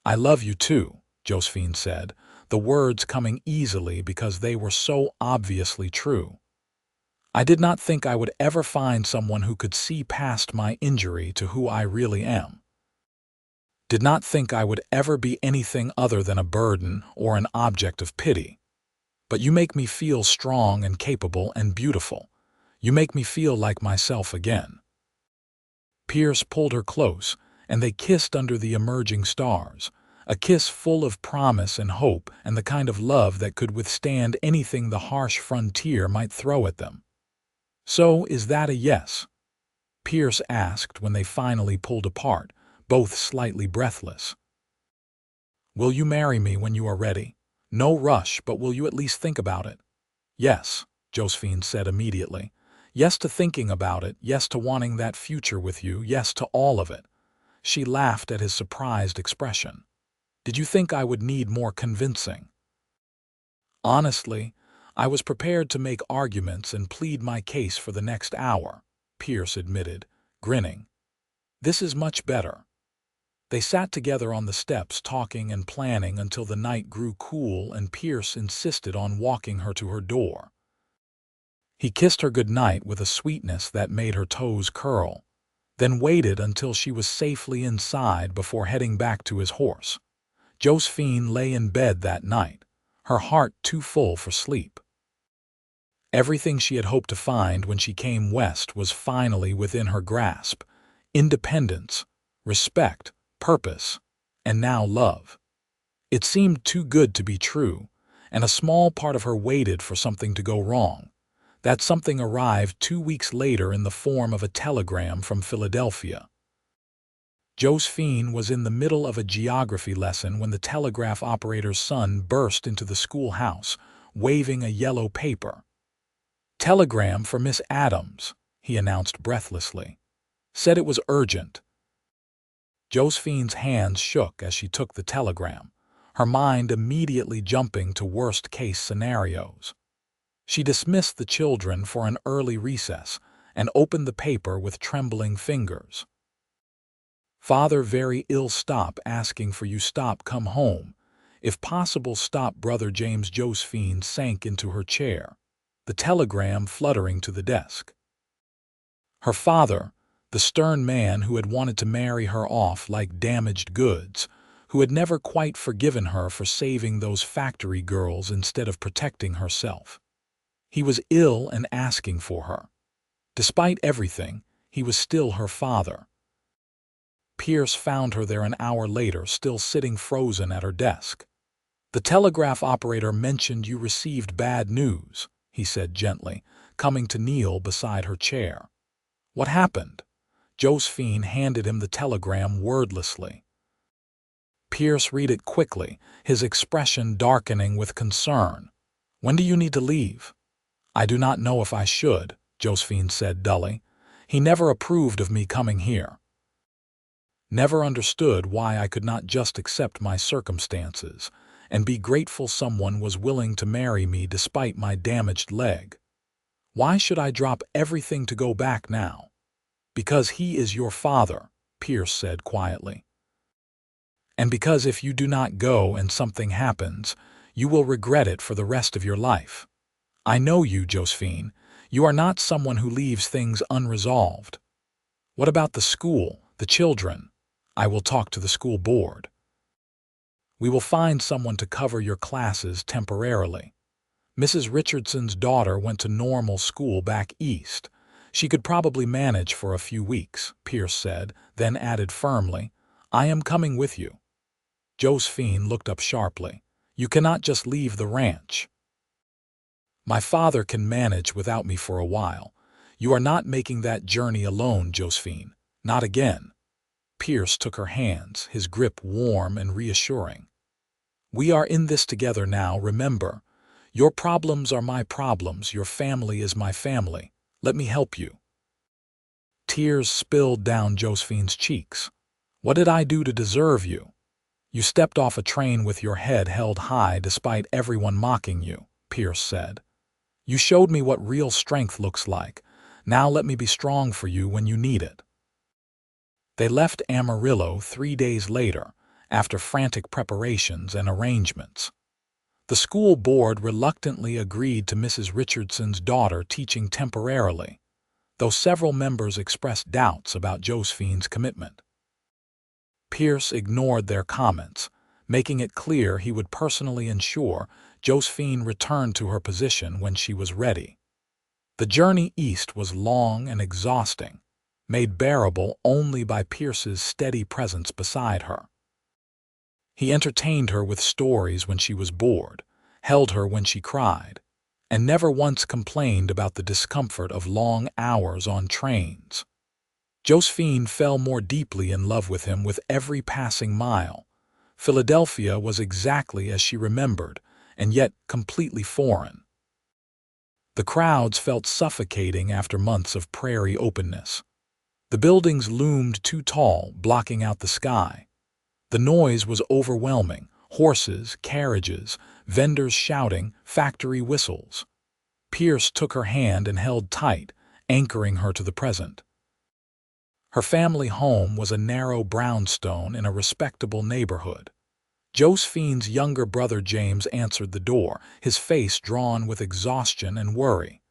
"I love you too," Josephine said, the words coming easily because they were so obviously true. "I did not think I would ever find someone who could see past my injury to who I really am. Did not think I would ever be anything other than a burden or an object of pity. But you make me feel strong and capable and beautiful. You make me feel like myself again." Pierce pulled her close, and they kissed under the emerging stars, a kiss full of promise and hope and the kind of love that could withstand anything the harsh frontier might throw at them. "So, is that a yes?" Pierce asked when they finally pulled apart, both slightly breathless. "Will you marry me when you are ready? No rush, but will you at least think about it?" "Yes," Josephine said immediately. "Yes to thinking about it, yes to wanting that future with you, yes to all of it." She laughed at his surprised expression. "Did you think I would need more convincing?" "Honestly, I was prepared to make arguments and plead my case for the next hour, Pierce admitted, grinning. This is much better. They sat together on the steps talking and planning until the night grew cool and Pierce insisted on walking her to her door. He kissed her goodnight with a sweetness that made her toes curl, then waited until she was safely inside before heading back to his horse. Josephine lay in bed that night, her heart too full for sleep. Everything she had hoped to find when she came west was finally within her grasp: independence, respect, purpose, and now love. It seemed too good to be true, and a small part of her waited for something to go wrong. That something arrived 2 weeks later in the form of a telegram from Philadelphia. Josephine was in the middle of a geography lesson when the telegraph operator's son burst into the schoolhouse, waving a yellow paper. "Telegram for Miss Adams," he announced breathlessly. "Said it was urgent." Josephine's hands shook as she took the telegram, her mind immediately jumping to worst-case scenarios. She dismissed the children for an early recess and opened the paper with trembling fingers. "Father very ill, stop asking for you, stop come home. If possible stop brother James." Josephine sank into her chair, the telegram fluttering to the desk. Her father, the stern man who had wanted to marry her off like damaged goods, who had never quite forgiven her for saving those factory girls instead of protecting herself. He was ill and asking for her. Despite everything, he was still her father. Pierce found her there an hour later, still sitting frozen at her desk. "The telegraph operator mentioned you received bad news," he said gently, coming to kneel beside her chair. "What happened?" Josephine handed him the telegram wordlessly. Pierce read it quickly, his expression darkening with concern. "When do you need to leave?" "I do not know if I should," Josephine said dully. "He never approved of me coming here. Never understood why I could not just accept my circumstances and be grateful someone was willing to marry me despite my damaged leg. Why should I drop everything to go back now?" "Because he is your father," Pierce said quietly. "And because if you do not go and something happens, you will regret it for the rest of your life. I know you, Josephine. You are not someone who leaves things unresolved. What about the school, the children?" "I will talk to the school board. We will find someone to cover your classes temporarily. Mrs. Richardson's daughter went to normal school back east. She could probably manage for a few weeks," Pierce said, then added firmly, "I am coming with you." Josephine looked up sharply. "You cannot just leave the ranch." "My father can manage without me for a while. You are not making that journey alone, Josephine. Not again." Pierce took her hands, his grip warm and reassuring. "We are in this together now, remember. Your problems are my problems, your family is my family. Let me help you." Tears spilled down Josephine's cheeks. "What did I do to deserve you? You stepped off a train with your head held high despite everyone mocking you," Pierce said. "You showed me what real strength looks like. Now let me be strong for you when you need it." They left Amarillo 3 days later, after frantic preparations and arrangements. The school board reluctantly agreed to Mrs. Richardson's daughter teaching temporarily, though several members expressed doubts about Josephine's commitment. Pierce ignored their comments, making it clear he would personally ensure Josephine returned to her position when she was ready. The journey east was long and exhausting, made bearable only by Pierce's steady presence beside her. He entertained her with stories when she was bored, held her when she cried, and never once complained about the discomfort of long hours on trains. Josephine fell more deeply in love with him with every passing mile. Philadelphia was exactly as she remembered, and yet completely foreign. The crowds felt suffocating after months of prairie openness. The buildings loomed too tall, blocking out the sky. The noise was overwhelming: horses, carriages, vendors shouting, factory whistles. Pierce took her hand and held tight, anchoring her to the present. Her family home was a narrow brownstone in a respectable neighborhood. Josephine's younger brother James answered the door, his face drawn with exhaustion and worry.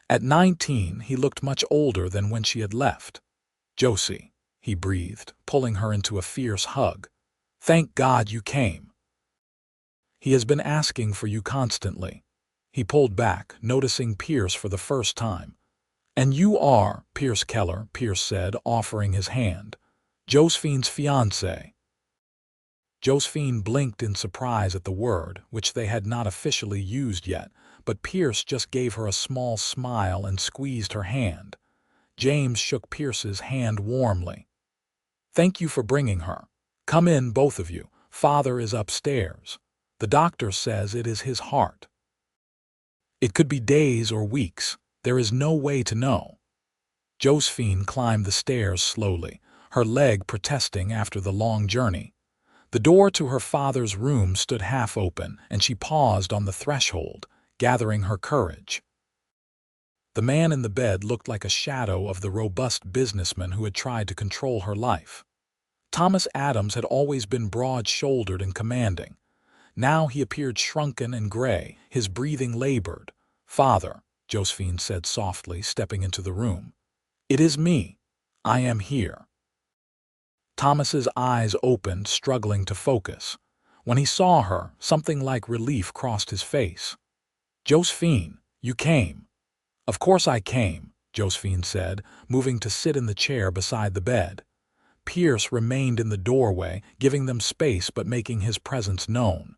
At 19, he looked much older than when she had left. "Josie," he breathed, pulling her into a fierce hug. "Thank God you came. He has been asking for you constantly." He pulled back, noticing Pierce for the first time. "And you are Pierce Keller," Pierce said, offering his hand. "Josephine's fiancé." Josephine blinked in surprise at the word, which they had not officially used yet, but Pierce just gave her a small smile and squeezed her hand. James shook Pierce's hand warmly. "Thank you for bringing her. Come in, both of you. Father is upstairs. The doctor says it is his heart. It could be days or weeks. There is no way to know." Josephine climbed the stairs slowly, her leg protesting after the long journey. The door to her father's room stood half open, and she paused on the threshold, gathering her courage. The man in the bed looked like a shadow of the robust businessman who had tried to control her life. Thomas Adams had always been broad-shouldered and commanding. Now he appeared shrunken and gray, his breathing labored. "Father," Josephine said softly, stepping into the room. "It is me. I am here." Thomas's eyes opened, struggling to focus. When he saw her, something like relief crossed his face. "Josephine, you came." "Of course I came," Josephine said, moving to sit in the chair beside the bed. Pierce remained in the doorway, giving them space but making his presence known.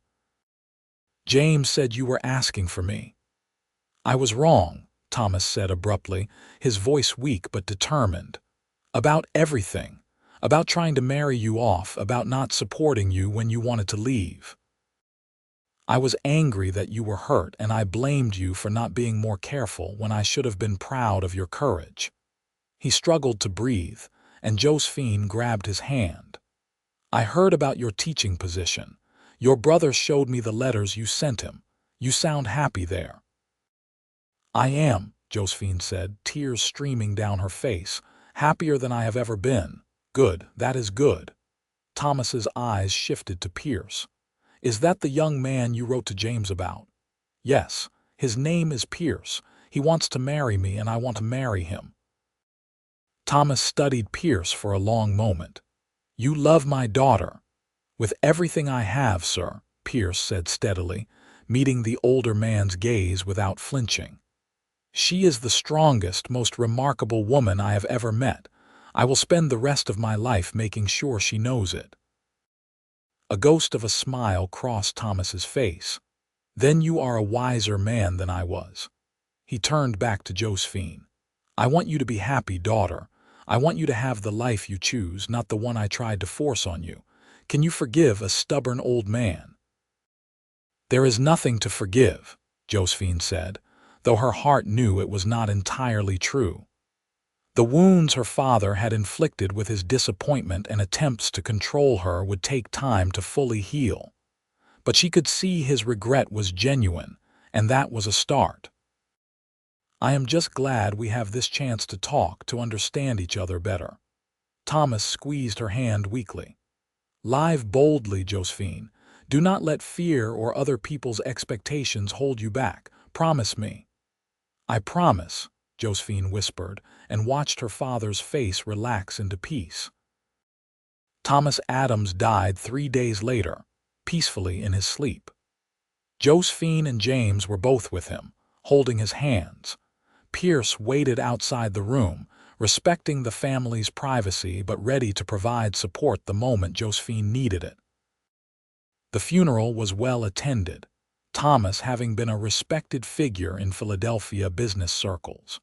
"James said you were asking for me." "I was wrong," Thomas said abruptly, his voice weak but determined. "About everything. About trying to marry you off, about not supporting you when you wanted to leave. I was angry that you were hurt, and I blamed you for not being more careful when I should have been proud of your courage." He struggled to breathe, and Josephine grabbed his hand. "I heard about your teaching position. Your brother showed me the letters you sent him. You sound happy there." "I am," Josephine said, tears streaming down her face. "Happier than I have ever been." "Good, that is good." Thomas's eyes shifted to Pierce. "Is that the young man you wrote to James about?" "Yes, his name is Pierce. He wants to marry me and I want to marry him." Thomas studied Pierce for a long moment. "You love my daughter." "With everything I have, sir," Pierce said steadily, meeting the older man's gaze without flinching. "She is the strongest, most remarkable woman I have ever met. I will spend the rest of my life making sure she knows it." A ghost of a smile crossed Thomas's face. "Then you are a wiser man than I was." He turned back to Josephine. "I want you to be happy, daughter. I want you to have the life you choose, not the one I tried to force on you. Can you forgive a stubborn old man?" "There is nothing to forgive," Josephine said, though her heart knew it was not entirely true. The wounds her father had inflicted with his disappointment and attempts to control her would take time to fully heal. But she could see his regret was genuine, and that was a start. "I am just glad we have this chance to talk, to understand each other better." Thomas squeezed her hand weakly. "Live boldly, Josephine. Do not let fear or other people's expectations hold you back. Promise me." "I promise," Josephine whispered, and watched her father's face relax into peace. Thomas Adams died 3 days later, peacefully in his sleep. Josephine and James were both with him, holding his hands. Pierce waited outside the room, respecting the family's privacy but ready to provide support the moment Josephine needed it. The funeral was well attended, Thomas having been a respected figure in Philadelphia business circles.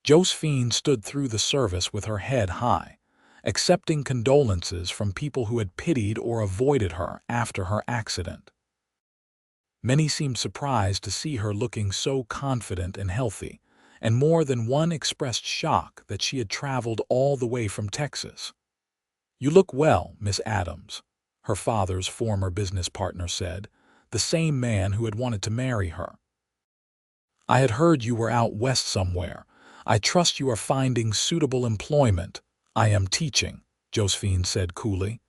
Josephine stood through the service with her head high, accepting condolences from people who had pitied or avoided her after her accident. Many seemed surprised to see her looking so confident and healthy, and more than one expressed shock that she had traveled all the way from Texas. "You look well, Miss Adams," her father's former business partner said. the same man who had wanted to marry her. "I had heard you were out west somewhere. I trust you are finding suitable employment." "I am teaching," Josephine said coolly,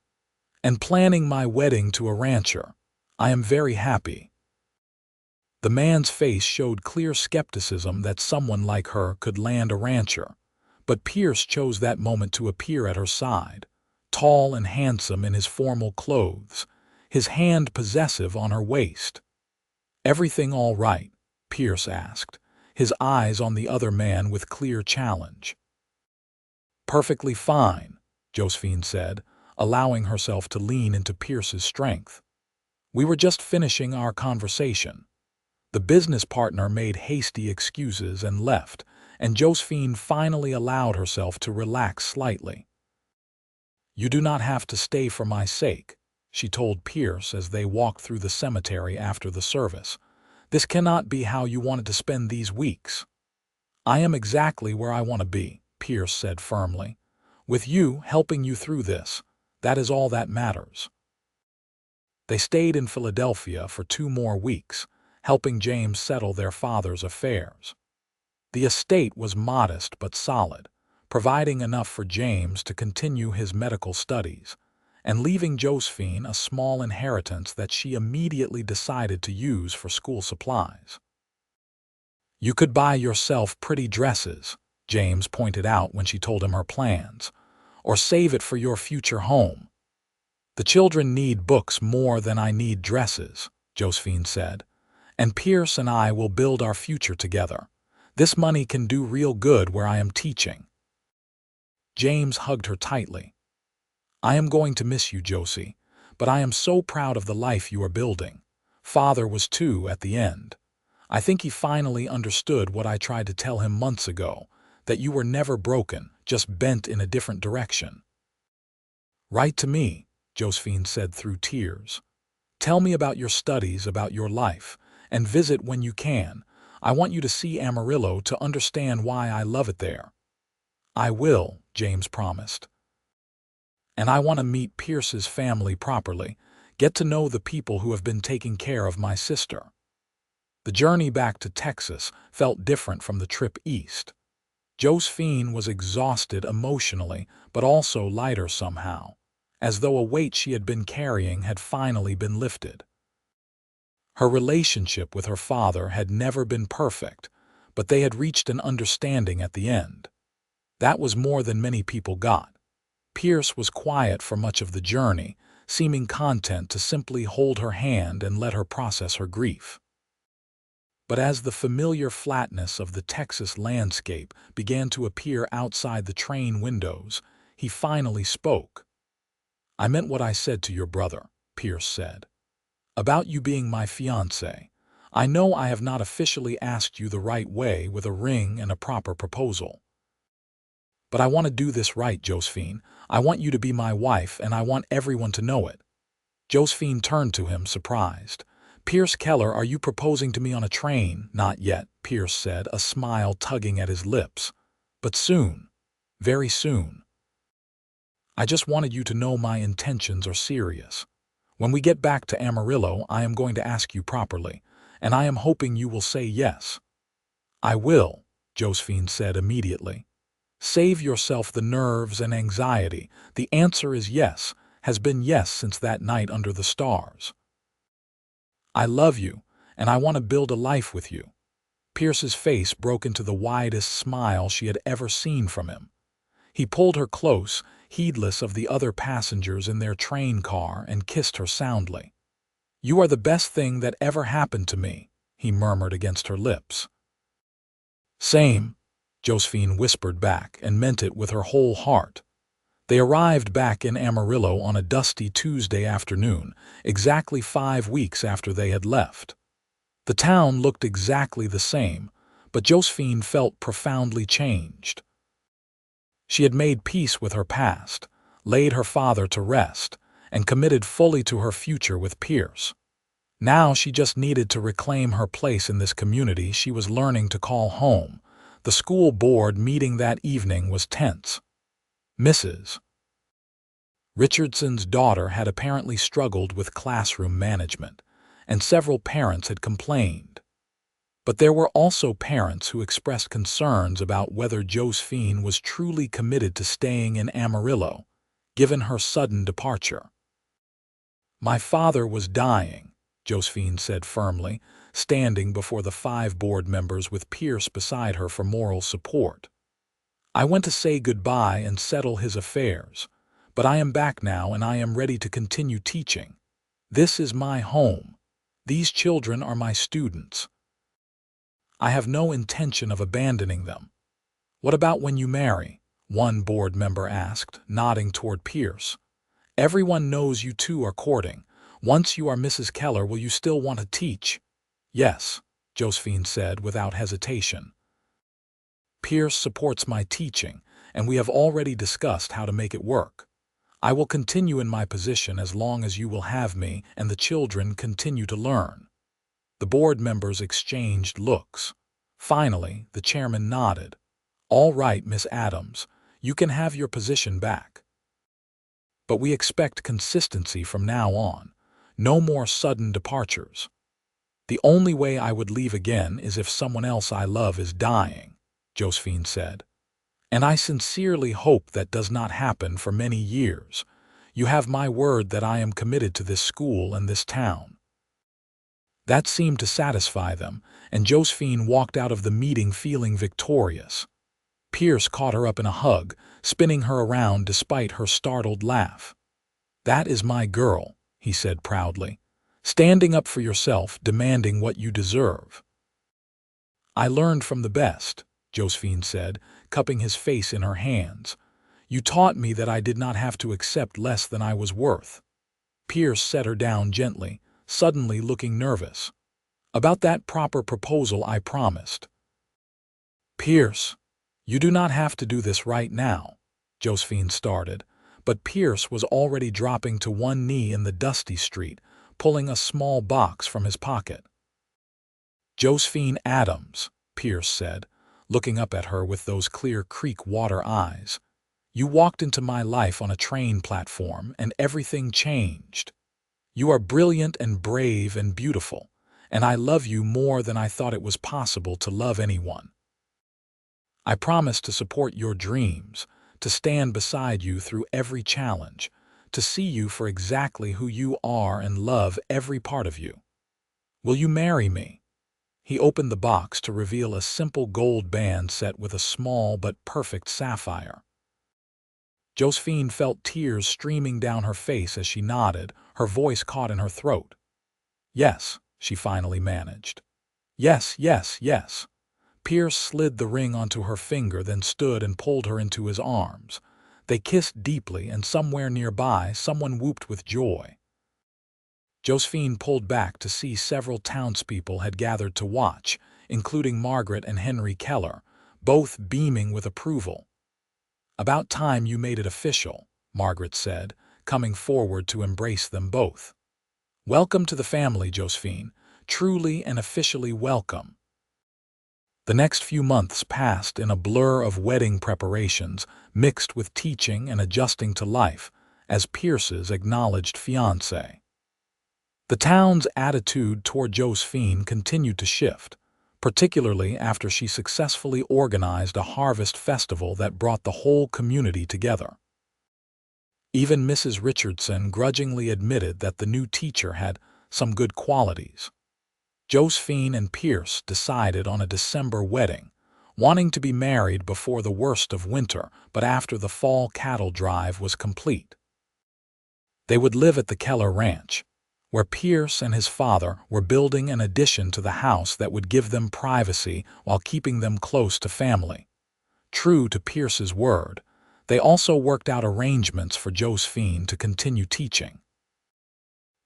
"and planning my wedding to a rancher. I am very happy." The man's face showed clear skepticism that someone like her could land a rancher, but Pierce chose that moment to appear at her side, tall and handsome in his formal clothes, his hand possessive on her waist. "Everything all right?" Pierce asked, his eyes on the other man with clear challenge. "Perfectly fine," Josephine said, allowing herself to lean into Pierce's strength. "We were just finishing our conversation." The business partner made hasty excuses and left, and Josephine finally allowed herself to relax slightly. "You do not have to stay for my sake," she told Pierce as they walked through the cemetery after the service. "This cannot be how you wanted to spend these weeks." "I am exactly where I want to be," Pierce said firmly. "With you helping you through this, that is all that matters." They stayed in Philadelphia for 2 more weeks, helping James settle their father's affairs. The estate was modest but solid, providing enough for James to continue his medical studies, and leaving Josephine a small inheritance that she immediately decided to use for school supplies. "You could buy yourself pretty dresses," James pointed out when she told him her plans, "or save it for your future home." "The children need books more than I need dresses," Josephine said, "and Pierce and I will build our future together. This money can do real good where I am teaching." James hugged her tightly. "I am going to miss you, Josie, but I am so proud of the life you are building. Father was too at the end. I think he finally understood what I tried to tell him months ago, that you were never broken, just bent in a different direction." "Write to me," Josephine said through tears. "Tell me about your studies, about your life, and visit when you can. I want you to see Amarillo to understand why I love it there." "I will," James promised. "And I want to meet Pierce's family properly, get to know the people who have been taking care of my sister." The journey back to Texas felt different from the trip east. Josephine was exhausted emotionally, but also lighter somehow, as though a weight she had been carrying had finally been lifted. Her relationship with her father had never been perfect, but they had reached an understanding at the end. That was more than many people got. Pierce was quiet for much of the journey, seeming content to simply hold her hand and let her process her grief. But as the familiar flatness of the Texas landscape began to appear outside the train windows, he finally spoke. "I meant what I said to your brother," Pierce said, "about you being my fiancé. I know I have not officially asked you the right way with a ring and a proper proposal. But I want to do this right, Josephine. I want you to be my wife, and I want everyone to know it." Josephine turned to him, surprised. "Pierce Keller, are you proposing to me on a train?" "Not yet," Pierce said, a smile tugging at his lips. "But soon. Very soon. I just wanted you to know my intentions are serious. When we get back to Amarillo, I am going to ask you properly, and I am hoping you will say yes." "I will," Josephine said immediately. "Save yourself the nerves and anxiety. The answer is yes, has been yes since that night under the stars. I love you, and I want to build a life with you." Pierce's face broke into the widest smile she had ever seen from him. He pulled her close, heedless of the other passengers in their train car, and kissed her soundly. "You are the best thing that ever happened to me," he murmured against her lips. "Same," Josephine whispered back, and meant it with her whole heart. They arrived back in Amarillo on a dusty Tuesday afternoon, exactly 5 weeks after they had left. The town looked exactly the same, but Josephine felt profoundly changed. She had made peace with her past, laid her father to rest, and committed fully to her future with Pierce. Now she just needed to reclaim her place in this community she was learning to call home. The school board meeting that evening was tense. Mrs. Richardson's daughter had apparently struggled with classroom management, and several parents had complained. But there were also parents who expressed concerns about whether Josephine was truly committed to staying in Amarillo, given her sudden departure. "My father was dying," Josephine said firmly, standing before the 5 board members with Pierce beside her for moral support. "I went to say goodbye and settle his affairs, but I am back now and I am ready to continue teaching. This is my home. These children are my students. I have no intention of abandoning them." "What about when you marry?" one board member asked, nodding toward Pierce. "Everyone knows you two are courting. Once you are Mrs. Keller, will you still want to teach?" "Yes," Josephine said without hesitation. "Pierce supports my teaching, and we have already discussed how to make it work. I will continue in my position as long as you will have me and the children continue to learn." The board members exchanged looks. Finally, the chairman nodded. "All right, Miss Adams, you can have your position back. But we expect consistency from now on. No more sudden departures. The only way I would leave again is if someone else I love is dying," Josephine said. "And I sincerely hope that does not happen for many years. You have my word that I am committed to this school and this town." That seemed to satisfy them, and Josephine walked out of the meeting feeling victorious. Pierce caught her up in a hug, spinning her around despite her startled laugh. "That is my girl," he said proudly. "Standing up for yourself, demanding what you deserve." "I learned from the best," Josephine said, cupping his face in her hands. "You taught me that I did not have to accept less than I was worth." Pierce set her down gently, suddenly looking nervous. "About that proper proposal I promised." "Pierce, you do not have to do this right now," Josephine started, but Pierce was already dropping to one knee in the dusty street, pulling a small box from his pocket. "Josephine Adams," Pierce said, looking up at her with those clear creek water eyes. "You walked into my life on a train platform and everything changed. You are brilliant and brave and beautiful, and I love you more than I thought it was possible to love anyone. I promise to support your dreams, to stand beside you through every challenge, to see you for exactly who you are and love every part of you. Will you marry me?" He opened the box to reveal a simple gold band set with a small but perfect sapphire. Josephine felt tears streaming down her face as she nodded, her voice caught in her throat. "Yes," she finally managed. "Yes, yes, yes." Pierce slid the ring onto her finger, then stood and pulled her into his arms. They kissed deeply, and somewhere nearby someone whooped with joy. Josephine pulled back to see several townspeople had gathered to watch, including Margaret and Henry Keller, both beaming with approval. "About time you made it official," Margaret said, coming forward to embrace them both. "Welcome to the family, Josephine. Truly and officially welcome." The next few months passed in a blur of wedding preparations, mixed with teaching and adjusting to life, as Pierce's acknowledged fiancé. The town's attitude toward Josephine continued to shift, particularly after she successfully organized a harvest festival that brought the whole community together. Even Mrs. Richardson grudgingly admitted that the new teacher had some good qualities. Josephine and Pierce decided on a December wedding, wanting to be married before the worst of winter, but after the fall cattle drive was complete. They would live at the Keller Ranch, where Pierce and his father were building an addition to the house that would give them privacy while keeping them close to family. True to Pierce's word, they also worked out arrangements for Josephine to continue teaching.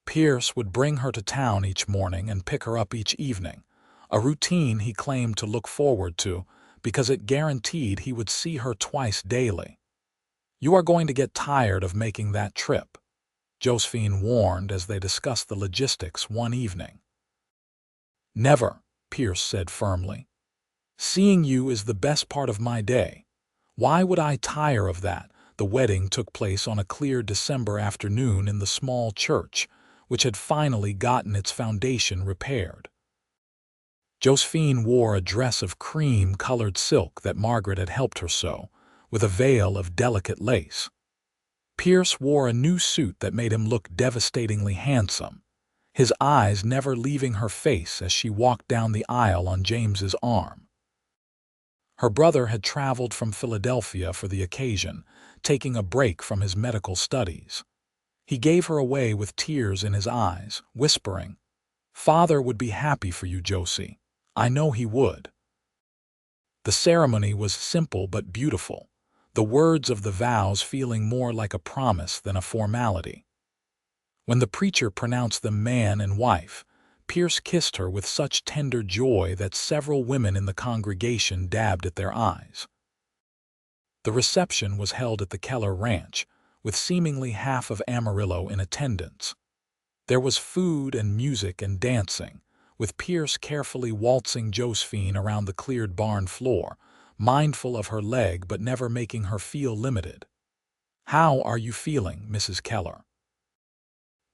Pierce would bring her to town each morning and pick her up each evening, a routine he claimed to look forward to because it guaranteed he would see her twice daily. "You are going to get tired of making that trip," Josephine warned as they discussed the logistics one evening. "Never," Pierce said firmly. "Seeing you is the best part of my day. Why would I tire of that?" The wedding took place on a clear December afternoon in the small church, which had finally gotten its foundation repaired. Josephine wore a dress of cream-colored silk that Margaret had helped her sew, with a veil of delicate lace. Pierce wore a new suit that made him look devastatingly handsome, his eyes never leaving her face as she walked down the aisle on James's arm. Her brother had traveled from Philadelphia for the occasion, taking a break from his medical studies. He gave her away with tears in his eyes, whispering, "Father would be happy for you, Josie. I know he would." The ceremony was simple but beautiful, the words of the vows feeling more like a promise than a formality. When the preacher pronounced them man and wife, Pierce kissed her with such tender joy that several women in the congregation dabbed at their eyes. The reception was held at the Keller Ranch, with seemingly half of Amarillo in attendance. There was food and music and dancing, with Pierce carefully waltzing Josephine around the cleared barn floor, mindful of her leg but never making her feel limited. "How are you feeling, Mrs. Keller?"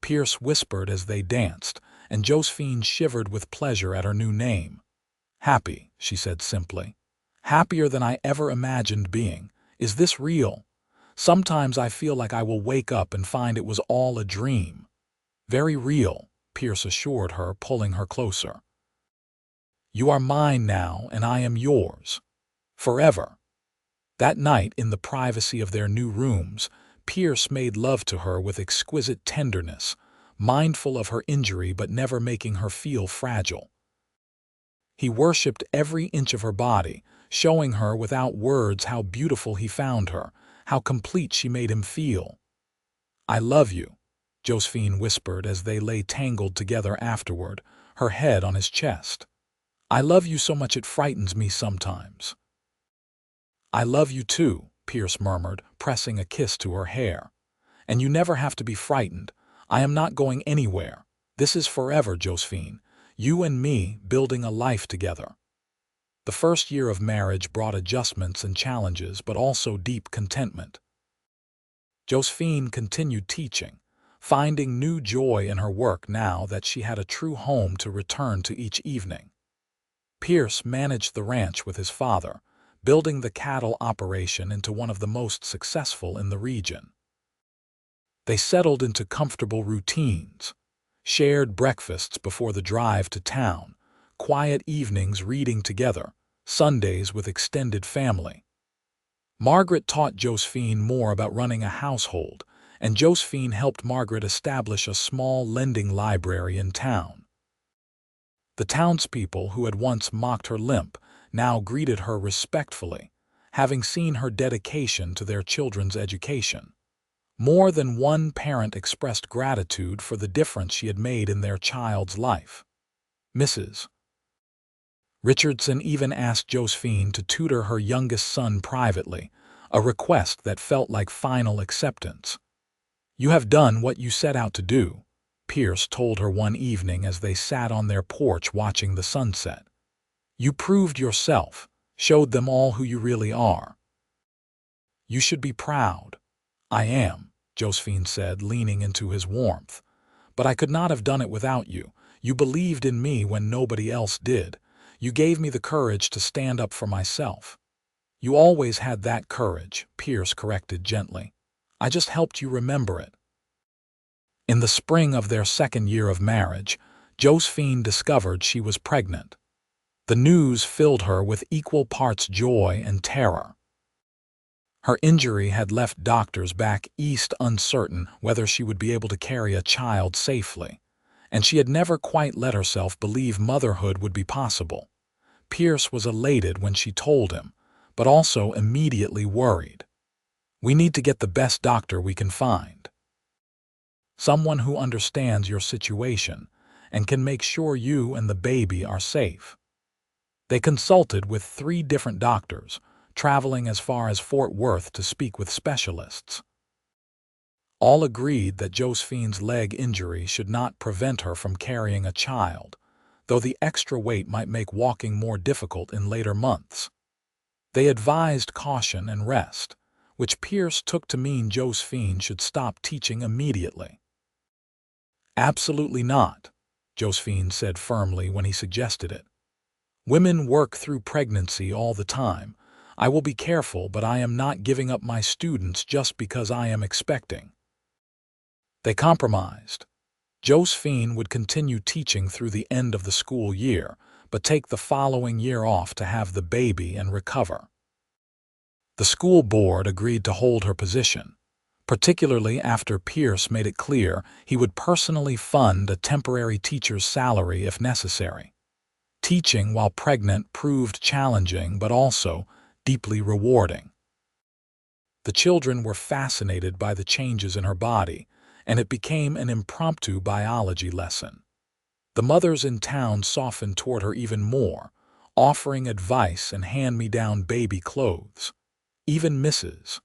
Pierce whispered as they danced, and Josephine shivered with pleasure at her new name. "Happy," she said simply. "Happier than I ever imagined being. Is this real? Sometimes I feel like I will wake up and find it was all a dream." "Very real," Pierce assured her, pulling her closer. "You are mine now, and I am yours. Forever." That night, in the privacy of their new rooms, Pierce made love to her with exquisite tenderness, mindful of her injury but never making her feel fragile. He worshipped every inch of her body, showing her without words how beautiful he found her, how complete she made him feel. "I love you," Josephine whispered as they lay tangled together afterward, her head on his chest. "I love you so much it frightens me sometimes." "I love you too," Pierce murmured, pressing a kiss to her hair. "And you never have to be frightened. I am not going anywhere. This is forever, Josephine. You and me building a life together." The first year of marriage brought adjustments and challenges, but also deep contentment. Josephine continued teaching, finding new joy in her work now that she had a true home to return to each evening. Pierce managed the ranch with his father, building the cattle operation into one of the most successful in the region. They settled into comfortable routines, shared breakfasts before the drive to town, quiet evenings reading together, Sundays with extended family. Margaret taught Josephine more about running a household, and Josephine helped Margaret establish a small lending library in town. The townspeople who had once mocked her limp now greeted her respectfully, having seen her dedication to their children's education. More than one parent expressed gratitude for the difference she had made in their child's life. Mrs. Richardson even asked Josephine to tutor her youngest son privately, a request that felt like final acceptance. "You have done what you set out to do," Pierce told her one evening as they sat on their porch watching the sunset. "You proved yourself, showed them all who you really are. You should be proud." "I am," Josephine said, leaning into his warmth. "But I could not have done it without you. You believed in me when nobody else did. You gave me the courage to stand up for myself." "You always had that courage," Pierce corrected gently. "I just helped you remember it." In the spring of their second year of marriage, Josephine discovered she was pregnant. The news filled her with equal parts joy and terror. Her injury had left doctors back east uncertain whether she would be able to carry a child safely, and she had never quite let herself believe motherhood would be possible. Pierce was elated when she told him, but also immediately worried. "We need to get the best doctor we can find. Someone who understands your situation and can make sure you and the baby are safe." They consulted with 3 different doctors, traveling as far as Fort Worth to speak with specialists. All agreed that Josephine's leg injury should not prevent her from carrying a child, though the extra weight might make walking more difficult in later months. They advised caution and rest, which Pierce took to mean Josephine should stop teaching immediately. Absolutely not, Josephine said firmly when he suggested it. Women work through pregnancy all the time. I will be careful, but I am not giving up my students just because I am expecting. They compromised. Josephine would continue teaching through the end of the school year, but take the following year off to have the baby and recover. The school board agreed to hold her position, particularly after Pierce made it clear he would personally fund a temporary teacher's salary if necessary. Teaching while pregnant proved challenging but also deeply rewarding. The children were fascinated by the changes in her body, and it became an impromptu biology lesson. The mothers in town softened toward her even more, offering advice and hand-me-down baby clothes. Even Mrs.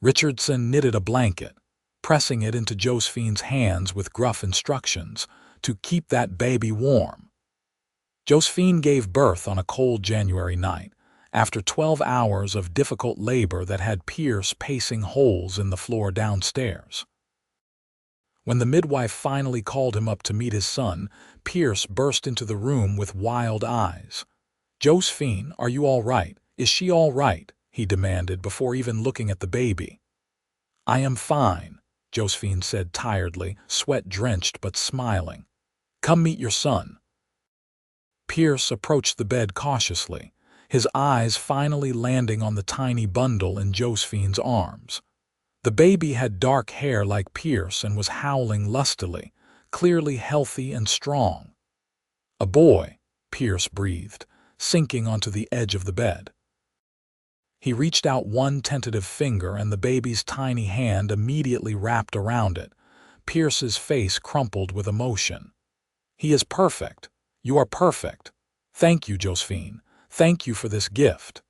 Richardson knitted a blanket, pressing it into Josephine's hands with gruff instructions to keep that baby warm. Josephine gave birth on a cold January night, after 12 hours of difficult labor that had Pierce pacing holes in the floor downstairs. When the midwife finally called him up to meet his son, Pierce burst into the room with wild eyes. "Josephine, are you all right? Is she all right?" he demanded before even looking at the baby. "I am fine," Josephine said tiredly, sweat-drenched but smiling. "Come meet your son." Pierce approached the bed cautiously, his eyes finally landing on the tiny bundle in Josephine's arms. The baby had dark hair like Pierce and was howling lustily, clearly healthy and strong. "A boy," Pierce breathed, sinking onto the edge of the bed. He reached out one tentative finger and the baby's tiny hand immediately wrapped around it. Pierce's face crumpled with emotion. "He is perfect. You are perfect. Thank you, Josephine. Thank you for this gift."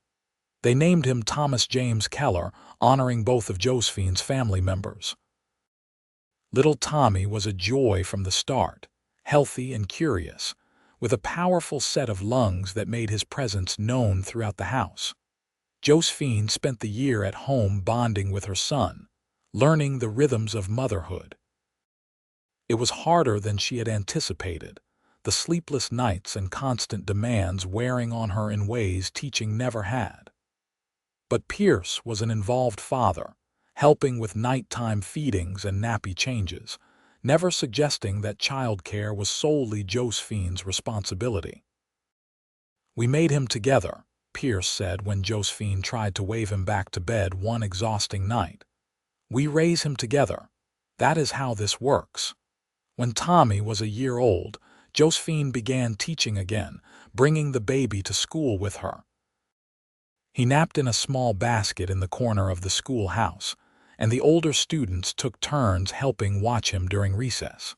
They named him Thomas James Keller, honoring both of Josephine's family members. Little Tommy was a joy from the start, healthy and curious, with a powerful set of lungs that made his presence known throughout the house. Josephine spent the year at home bonding with her son, learning the rhythms of motherhood. It was harder than she had anticipated, the sleepless nights and constant demands wearing on her in ways teaching never had. But Pierce was an involved father, helping with nighttime feedings and nappy changes, never suggesting that childcare was solely Josephine's responsibility. "We made him together," Pierce said when Josephine tried to wave him back to bed one exhausting night. "We raise him together. That is how this works." When Tommy was a year old, Josephine began teaching again, bringing the baby to school with her. He napped in a small basket in the corner of the schoolhouse, and the older students took turns helping watch him during recess.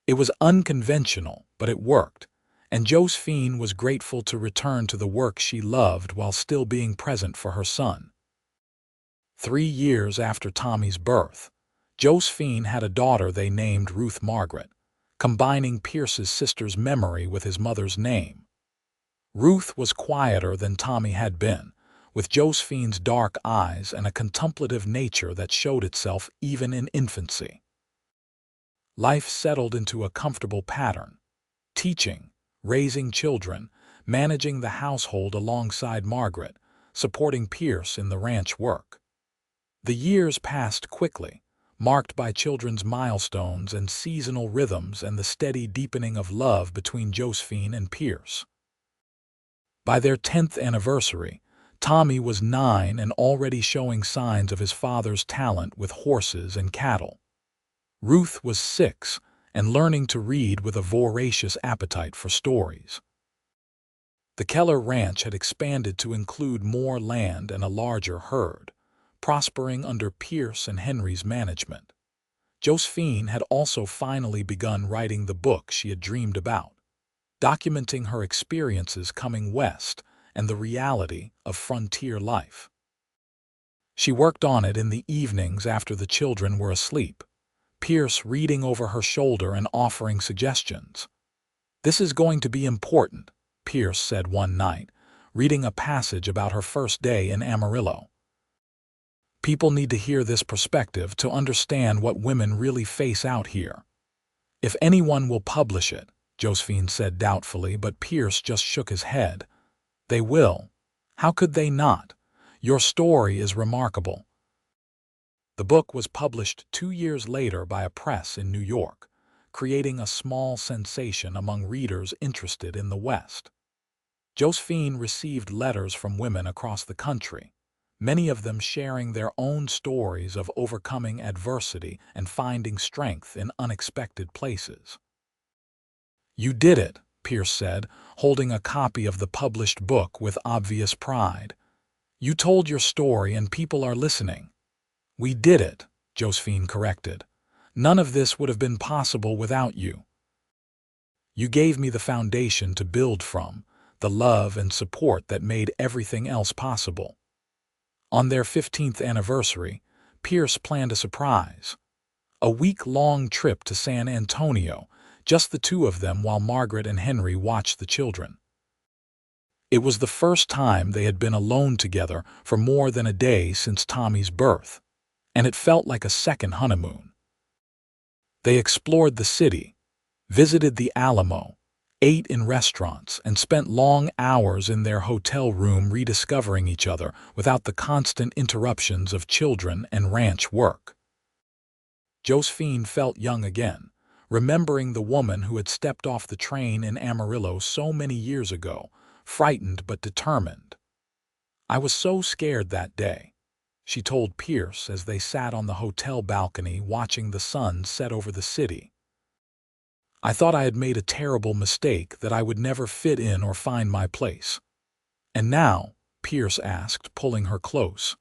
It was unconventional, but it worked, and Josephine was grateful to return to the work she loved while still being present for her son. 3 years after Tommy's birth, Josephine had a daughter they named Ruth Margaret, combining Pierce's sister's memory with his mother's name. Ruth was quieter than Tommy had been, with Josephine's dark eyes and a contemplative nature that showed itself even in infancy. Life settled into a comfortable pattern: teaching, raising children, managing the household alongside Margaret, supporting Pierce in the ranch work. The years passed quickly, marked by children's milestones and seasonal rhythms and the steady deepening of love between Josephine and Pierce. By their 10th anniversary, Tommy was 9 and already showing signs of his father's talent with horses and cattle. Ruth was 6 and learning to read with a voracious appetite for stories. The Keller Ranch had expanded to include more land and a larger herd, prospering under Pierce and Henry's management. Josephine had also finally begun writing the book she had dreamed about, documenting her experiences coming west and the reality of frontier life. She worked on it in the evenings after the children were asleep, Pierce reading over her shoulder and offering suggestions. "This is going to be important," Pierce said one night, reading a passage about her first day in Amarillo. "People need to hear this perspective to understand what women really face out here." If anyone will publish it, Josephine said doubtfully, but Pierce just shook his head. They will. How could they not? Your story is remarkable. The book was published 2 years later by a press in New York, creating a small sensation among readers interested in the West. Josephine received letters from women across the country, many of them sharing their own stories of overcoming adversity and finding strength in unexpected places. You did it, Pierce said, holding a copy of the published book with obvious pride. You told your story and people are listening. We did it, Josephine corrected. None of this would have been possible without you. You gave me the foundation to build from, the love and support that made everything else possible. On their 15th anniversary, Pierce planned a surprise. A week-long trip to San Antonio, just the two of them while Margaret and Henry watched the children. It was the first time they had been alone together for more than a day since Tommy's birth, and it felt like a second honeymoon. They explored the city, visited the Alamo, ate in restaurants, and spent long hours in their hotel room rediscovering each other without the constant interruptions of children and ranch work. Josephine felt young again, remembering the woman who had stepped off the train in Amarillo so many years ago, frightened but determined. I was so scared that day, she told Pierce as they sat on the hotel balcony watching the sun set over the city. I thought I had made a terrible mistake, that I would never fit in or find my place. And now, Pierce asked, pulling her close.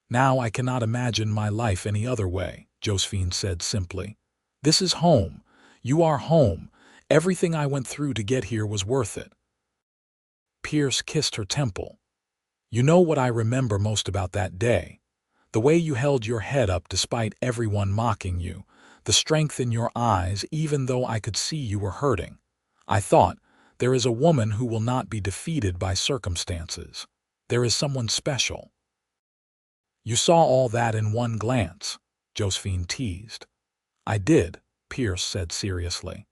Now I cannot imagine my life any other way, Josephine said simply. This is home. You are home. Everything I went through to get here was worth it. Pierce kissed her temple. You know what I remember most about that day? The way you held your head up despite everyone mocking you, the strength in your eyes even though I could see you were hurting. I thought, there is a woman who will not be defeated by circumstances. There is someone special. You saw all that in one glance, Josephine teased. I did, Pierce said seriously.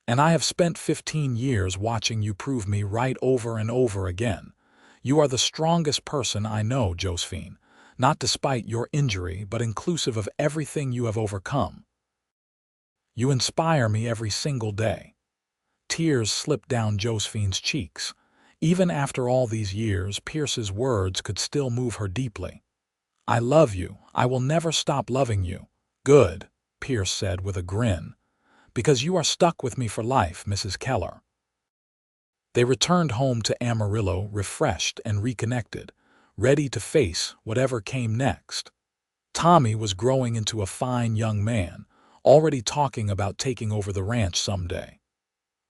And I have spent 15 years watching you prove me right over and over again. You are the strongest person I know, Josephine, not despite your injury, but inclusive of everything you have overcome. You inspire me every single day. Tears slipped down Josephine's cheeks. Even after all these years, Pierce's words could still move her deeply. I love you. I will never stop loving you. Good, Pierce said with a grin. Because you are stuck with me for life, Mrs. Keller. They returned home to Amarillo refreshed and reconnected, ready to face whatever came next. Tommy was growing into a fine young man, already talking about taking over the ranch someday.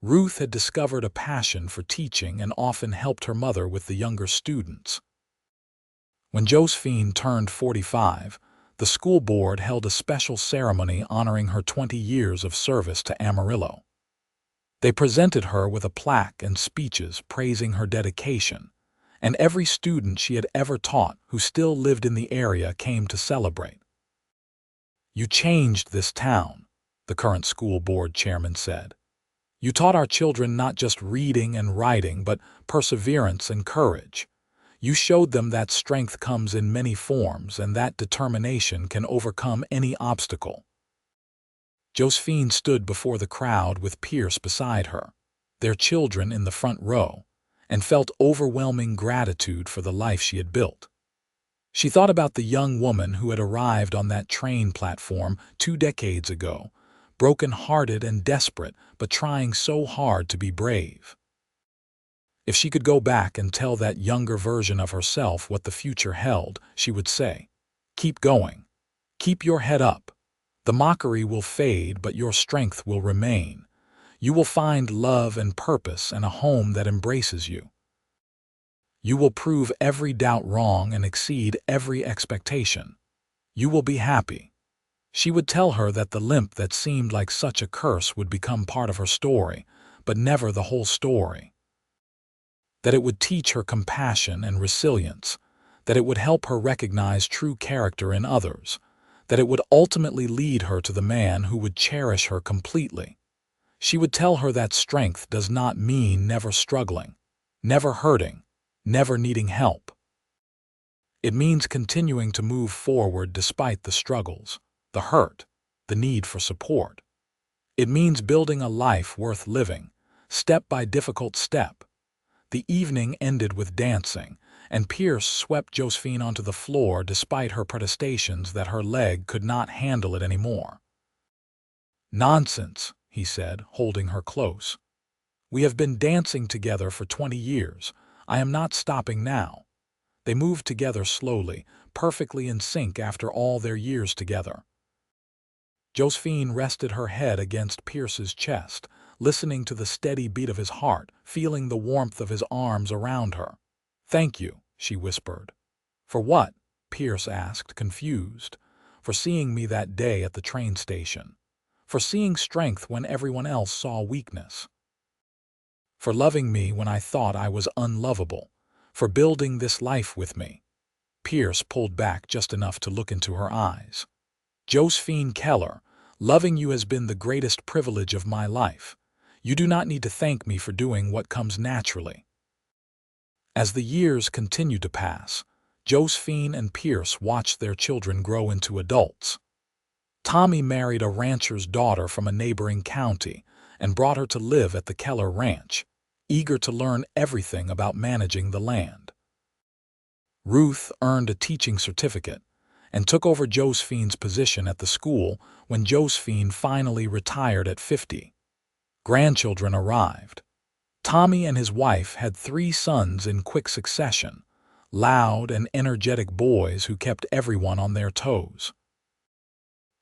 Ruth had discovered a passion for teaching and often helped her mother with the younger students. When Josephine turned 45, the school board held a special ceremony honoring her 20 years of service to Amarillo. They presented her with a plaque and speeches praising her dedication, and every student she had ever taught who still lived in the area came to celebrate. You changed this town, the current school board chairman said. You taught our children not just reading and writing, but perseverance and courage. You showed them that strength comes in many forms and that determination can overcome any obstacle. Josephine stood before the crowd with Pierce beside her, their children in the front row, and felt overwhelming gratitude for the life she had built. She thought about the young woman who had arrived on that train platform 2 decades ago, broken-hearted and desperate, but trying so hard to be brave. If she could go back and tell that younger version of herself what the future held, she would say, keep going. Keep your head up. The mockery will fade, but your strength will remain. You will find love and purpose and a home that embraces you. You will prove every doubt wrong and exceed every expectation. You will be happy. She would tell her that the limp that seemed like such a curse would become part of her story, but never the whole story. That it would teach her compassion and resilience, that it would help her recognize true character in others, that it would ultimately lead her to the man who would cherish her completely. She would tell her that strength does not mean never struggling, never hurting, never needing help. It means continuing to move forward despite the struggles, the hurt, the need for support. It means building a life worth living, step by difficult step. The evening ended with dancing, and Pierce swept Josephine onto the floor despite her protestations that her leg could not handle it anymore. "Nonsense," he said, holding her close. "We have been dancing together for 20 years. I am not stopping now." They moved together slowly, perfectly in sync after all their years together. Josephine rested her head against Pierce's chest, listening to the steady beat of his heart, feeling the warmth of his arms around her. "Thank you," she whispered. "For what?" Pierce asked, confused. "For seeing me that day at the train station. For seeing strength when everyone else saw weakness. For loving me when I thought I was unlovable. For building this life with me." Pierce pulled back just enough to look into her eyes. "Josephine Keller, loving you has been the greatest privilege of my life. You do not need to thank me for doing what comes naturally." As the years continued to pass, Josephine and Pierce watched their children grow into adults. Tommy married a rancher's daughter from a neighboring county and brought her to live at the Keller Ranch, eager to learn everything about managing the land. Ruth earned a teaching certificate and took over Josephine's position at the school when Josephine finally retired at 50. Grandchildren arrived. Tommy and his wife had 3 sons in quick succession, loud and energetic boys who kept everyone on their toes.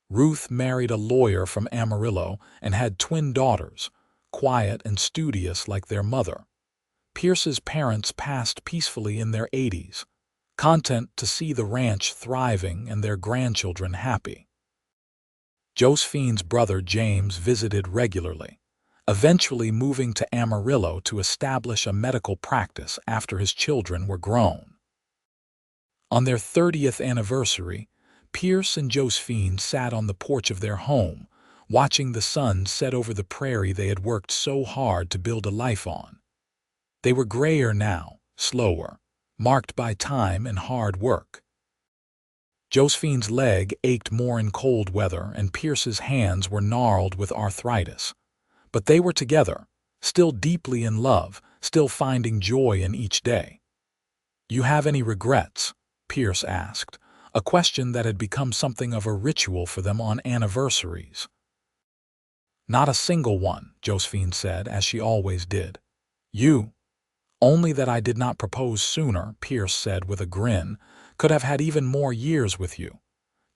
Ruth married a lawyer from Amarillo and had twin daughters, quiet and studious like their mother. Pierce's parents passed peacefully in their 80s, content to see the ranch thriving and their grandchildren happy. Josephine's brother James visited regularly, eventually moving to Amarillo to establish a medical practice after his children were grown. On their 30th anniversary, Pierce and Josephine sat on the porch of their home, watching the sun set over the prairie they had worked so hard to build a life on. They were grayer now, slower, marked by time and hard work. Josephine's leg ached more in cold weather and Pierce's hands were gnarled with arthritis. But they were together, still deeply in love, still finding joy in each day. "You have any regrets?" Pierce asked, a question that had become something of a ritual for them on anniversaries. "Not a single one," Josephine said, as she always did. "You?" "Only that I did not propose sooner," Pierce said with a grin. "Could have had even more years with you."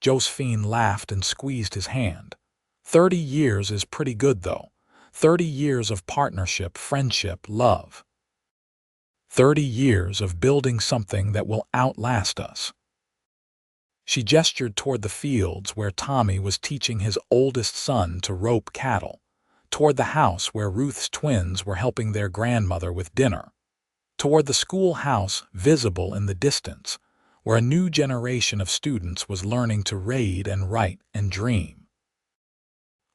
Josephine laughed and squeezed his hand. 30 years is pretty good, though. 30 years of partnership, friendship, love. 30 years of building something that will outlast us." She gestured toward the fields where Tommy was teaching his oldest son to rope cattle, toward the house where Ruth's twins were helping their grandmother with dinner, toward the schoolhouse visible in the distance, where a new generation of students was learning to read and write and dream.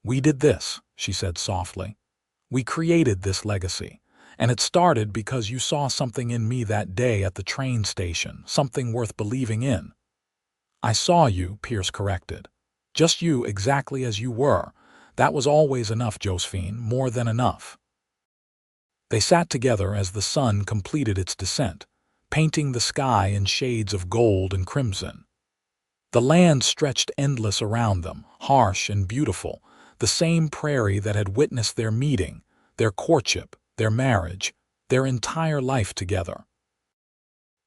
"We did this," she said softly. "We created this legacy, and it started because you saw something in me that day at the train station, something worth believing in." "I saw you," Pierce corrected. "Just you exactly as you were. That was always enough, Josephine, more than enough." They sat together as the sun completed its descent, painting the sky in shades of gold and crimson. The land stretched endless around them, harsh and beautiful, the same prairie that had witnessed their meeting, their courtship, their marriage, their entire life together.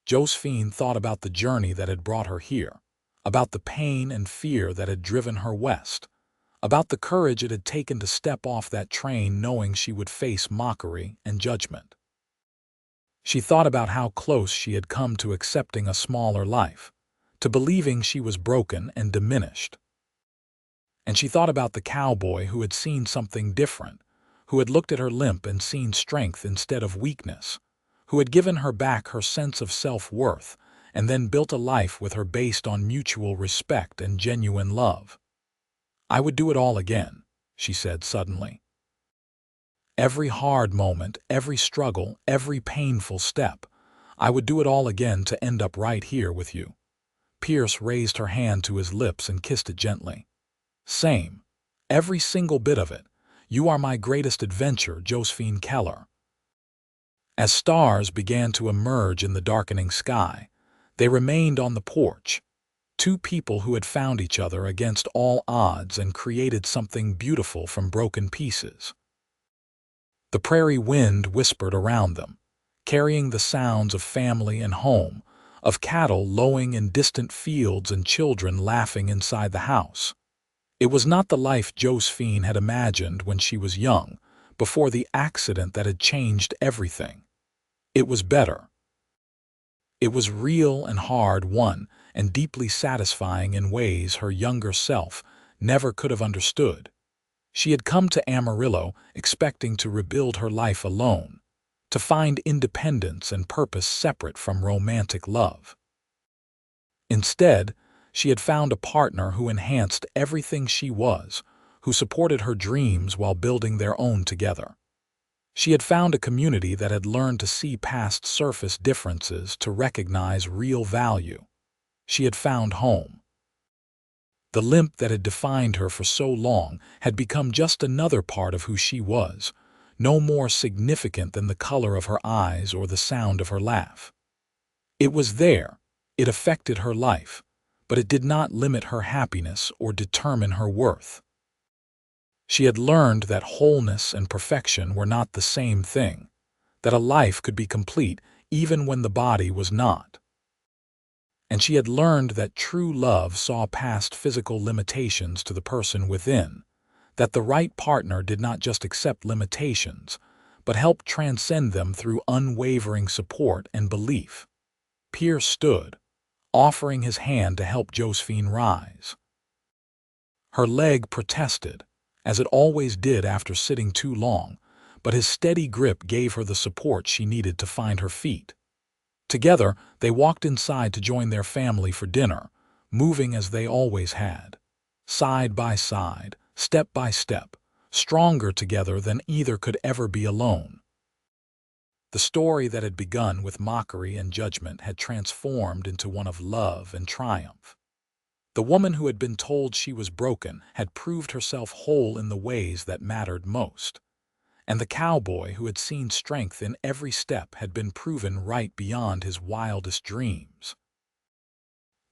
Josephine thought about the journey that had brought her here, about the pain and fear that had driven her west, about the courage it had taken to step off that train knowing she would face mockery and judgment. She thought about how close she had come to accepting a smaller life, to believing she was broken and diminished. And she thought about the cowboy who had seen something different, who had looked at her limp and seen strength instead of weakness, who had given her back her sense of self-worth and then built a life with her based on mutual respect and genuine love. "I would do it all again," she said suddenly. "Every hard moment, every struggle, every painful step. I would do it all again to end up right here with you." Pierce raised her hand to his lips and kissed it gently. "Same. Every single bit of it. You are my greatest adventure, Josephine Keller." As stars began to emerge in the darkening sky, they remained on the porch, two people who had found each other against all odds and created something beautiful from broken pieces. The prairie wind whispered around them, carrying the sounds of family and home, of cattle lowing in distant fields and children laughing inside the house. It was not the life Josephine had imagined when she was young, before the accident that had changed everything. It was better. It was real and hard-won and deeply satisfying in ways her younger self never could have understood. She had come to Amarillo expecting to rebuild her life alone, to find independence and purpose separate from romantic love. Instead, she had found a partner who enhanced everything she was, who supported her dreams while building their own together. She had found a community that had learned to see past surface differences to recognize real value. She had found home. The limp that had defined her for so long had become just another part of who she was, no more significant than the color of her eyes or the sound of her laugh. It was there, it affected her life, but it did not limit her happiness or determine her worth. She had learned that wholeness and perfection were not the same thing, that a life could be complete even when the body was not. And she had learned that true love saw past physical limitations to the person within, that the right partner did not just accept limitations, but helped transcend them through unwavering support and belief. Pierce stood, offering his hand to help Josephine rise. Her leg protested, as it always did after sitting too long, but his steady grip gave her the support she needed to find her feet. Together, they walked inside to join their family for dinner, moving as they always had, side by side, step by step, stronger together than either could ever be alone. The story that had begun with mockery and judgment had transformed into one of love and triumph. The woman who had been told she was broken had proved herself whole in the ways that mattered most. And the cowboy who had seen strength in every step had been proven right beyond his wildest dreams.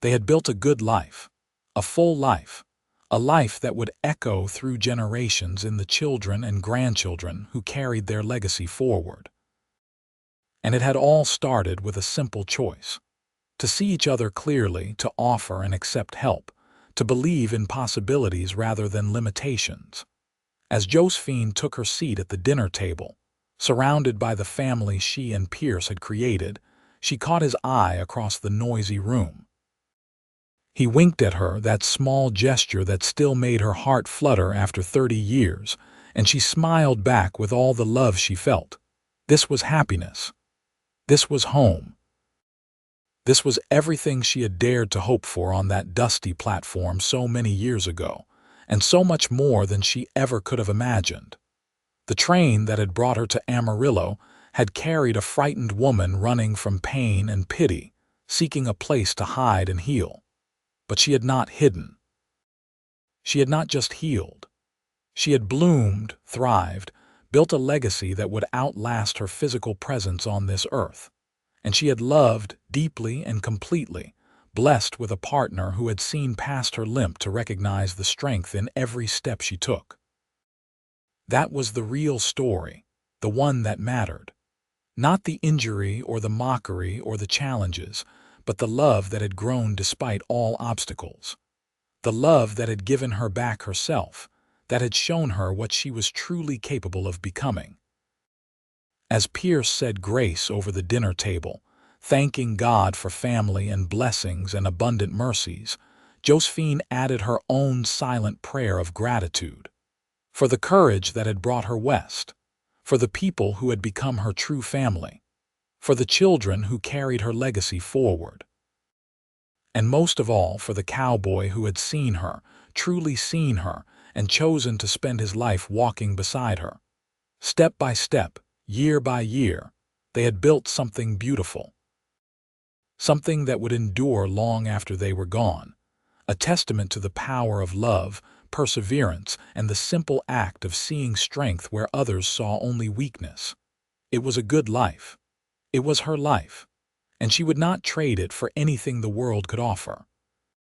They had built a good life, a full life, a life that would echo through generations in the children and grandchildren who carried their legacy forward. And it had all started with a simple choice: to see each other clearly, to offer and accept help, to believe in possibilities rather than limitations. As Josephine took her seat at the dinner table, surrounded by the family she and Pierce had created, she caught his eye across the noisy room. He winked at her, that small gesture that still made her heart flutter after 30 years, and she smiled back with all the love she felt. This was happiness. This was home. This was everything she had dared to hope for on that dusty platform so many years ago, and so much more than she ever could have imagined. The train that had brought her to Amarillo had carried a frightened woman running from pain and pity, seeking a place to hide and heal. But she had not hidden. She had not just healed. She had bloomed, thrived, built a legacy that would outlast her physical presence on this earth. And she had loved deeply and completely, blessed with a partner who had seen past her limp to recognize the strength in every step she took. That was the real story, the one that mattered. Not the injury or the mockery or the challenges, but the love that had grown despite all obstacles. The love that had given her back herself, that had shown her what she was truly capable of becoming. As Pierce said grace over the dinner table, thanking God for family and blessings and abundant mercies, Josephine added her own silent prayer of gratitude. For the courage that had brought her west, for the people who had become her true family, for the children who carried her legacy forward, And most of all for the cowboy who had seen her, truly seen her, and chosen to spend his life walking beside her. Step by step, year by year, they had built something beautiful. Something that would endure long after they were gone. A testament to the power of love, perseverance, and the simple act of seeing strength where others saw only weakness. It was a good life. It was her life, and she would not trade it for anything the world could offer.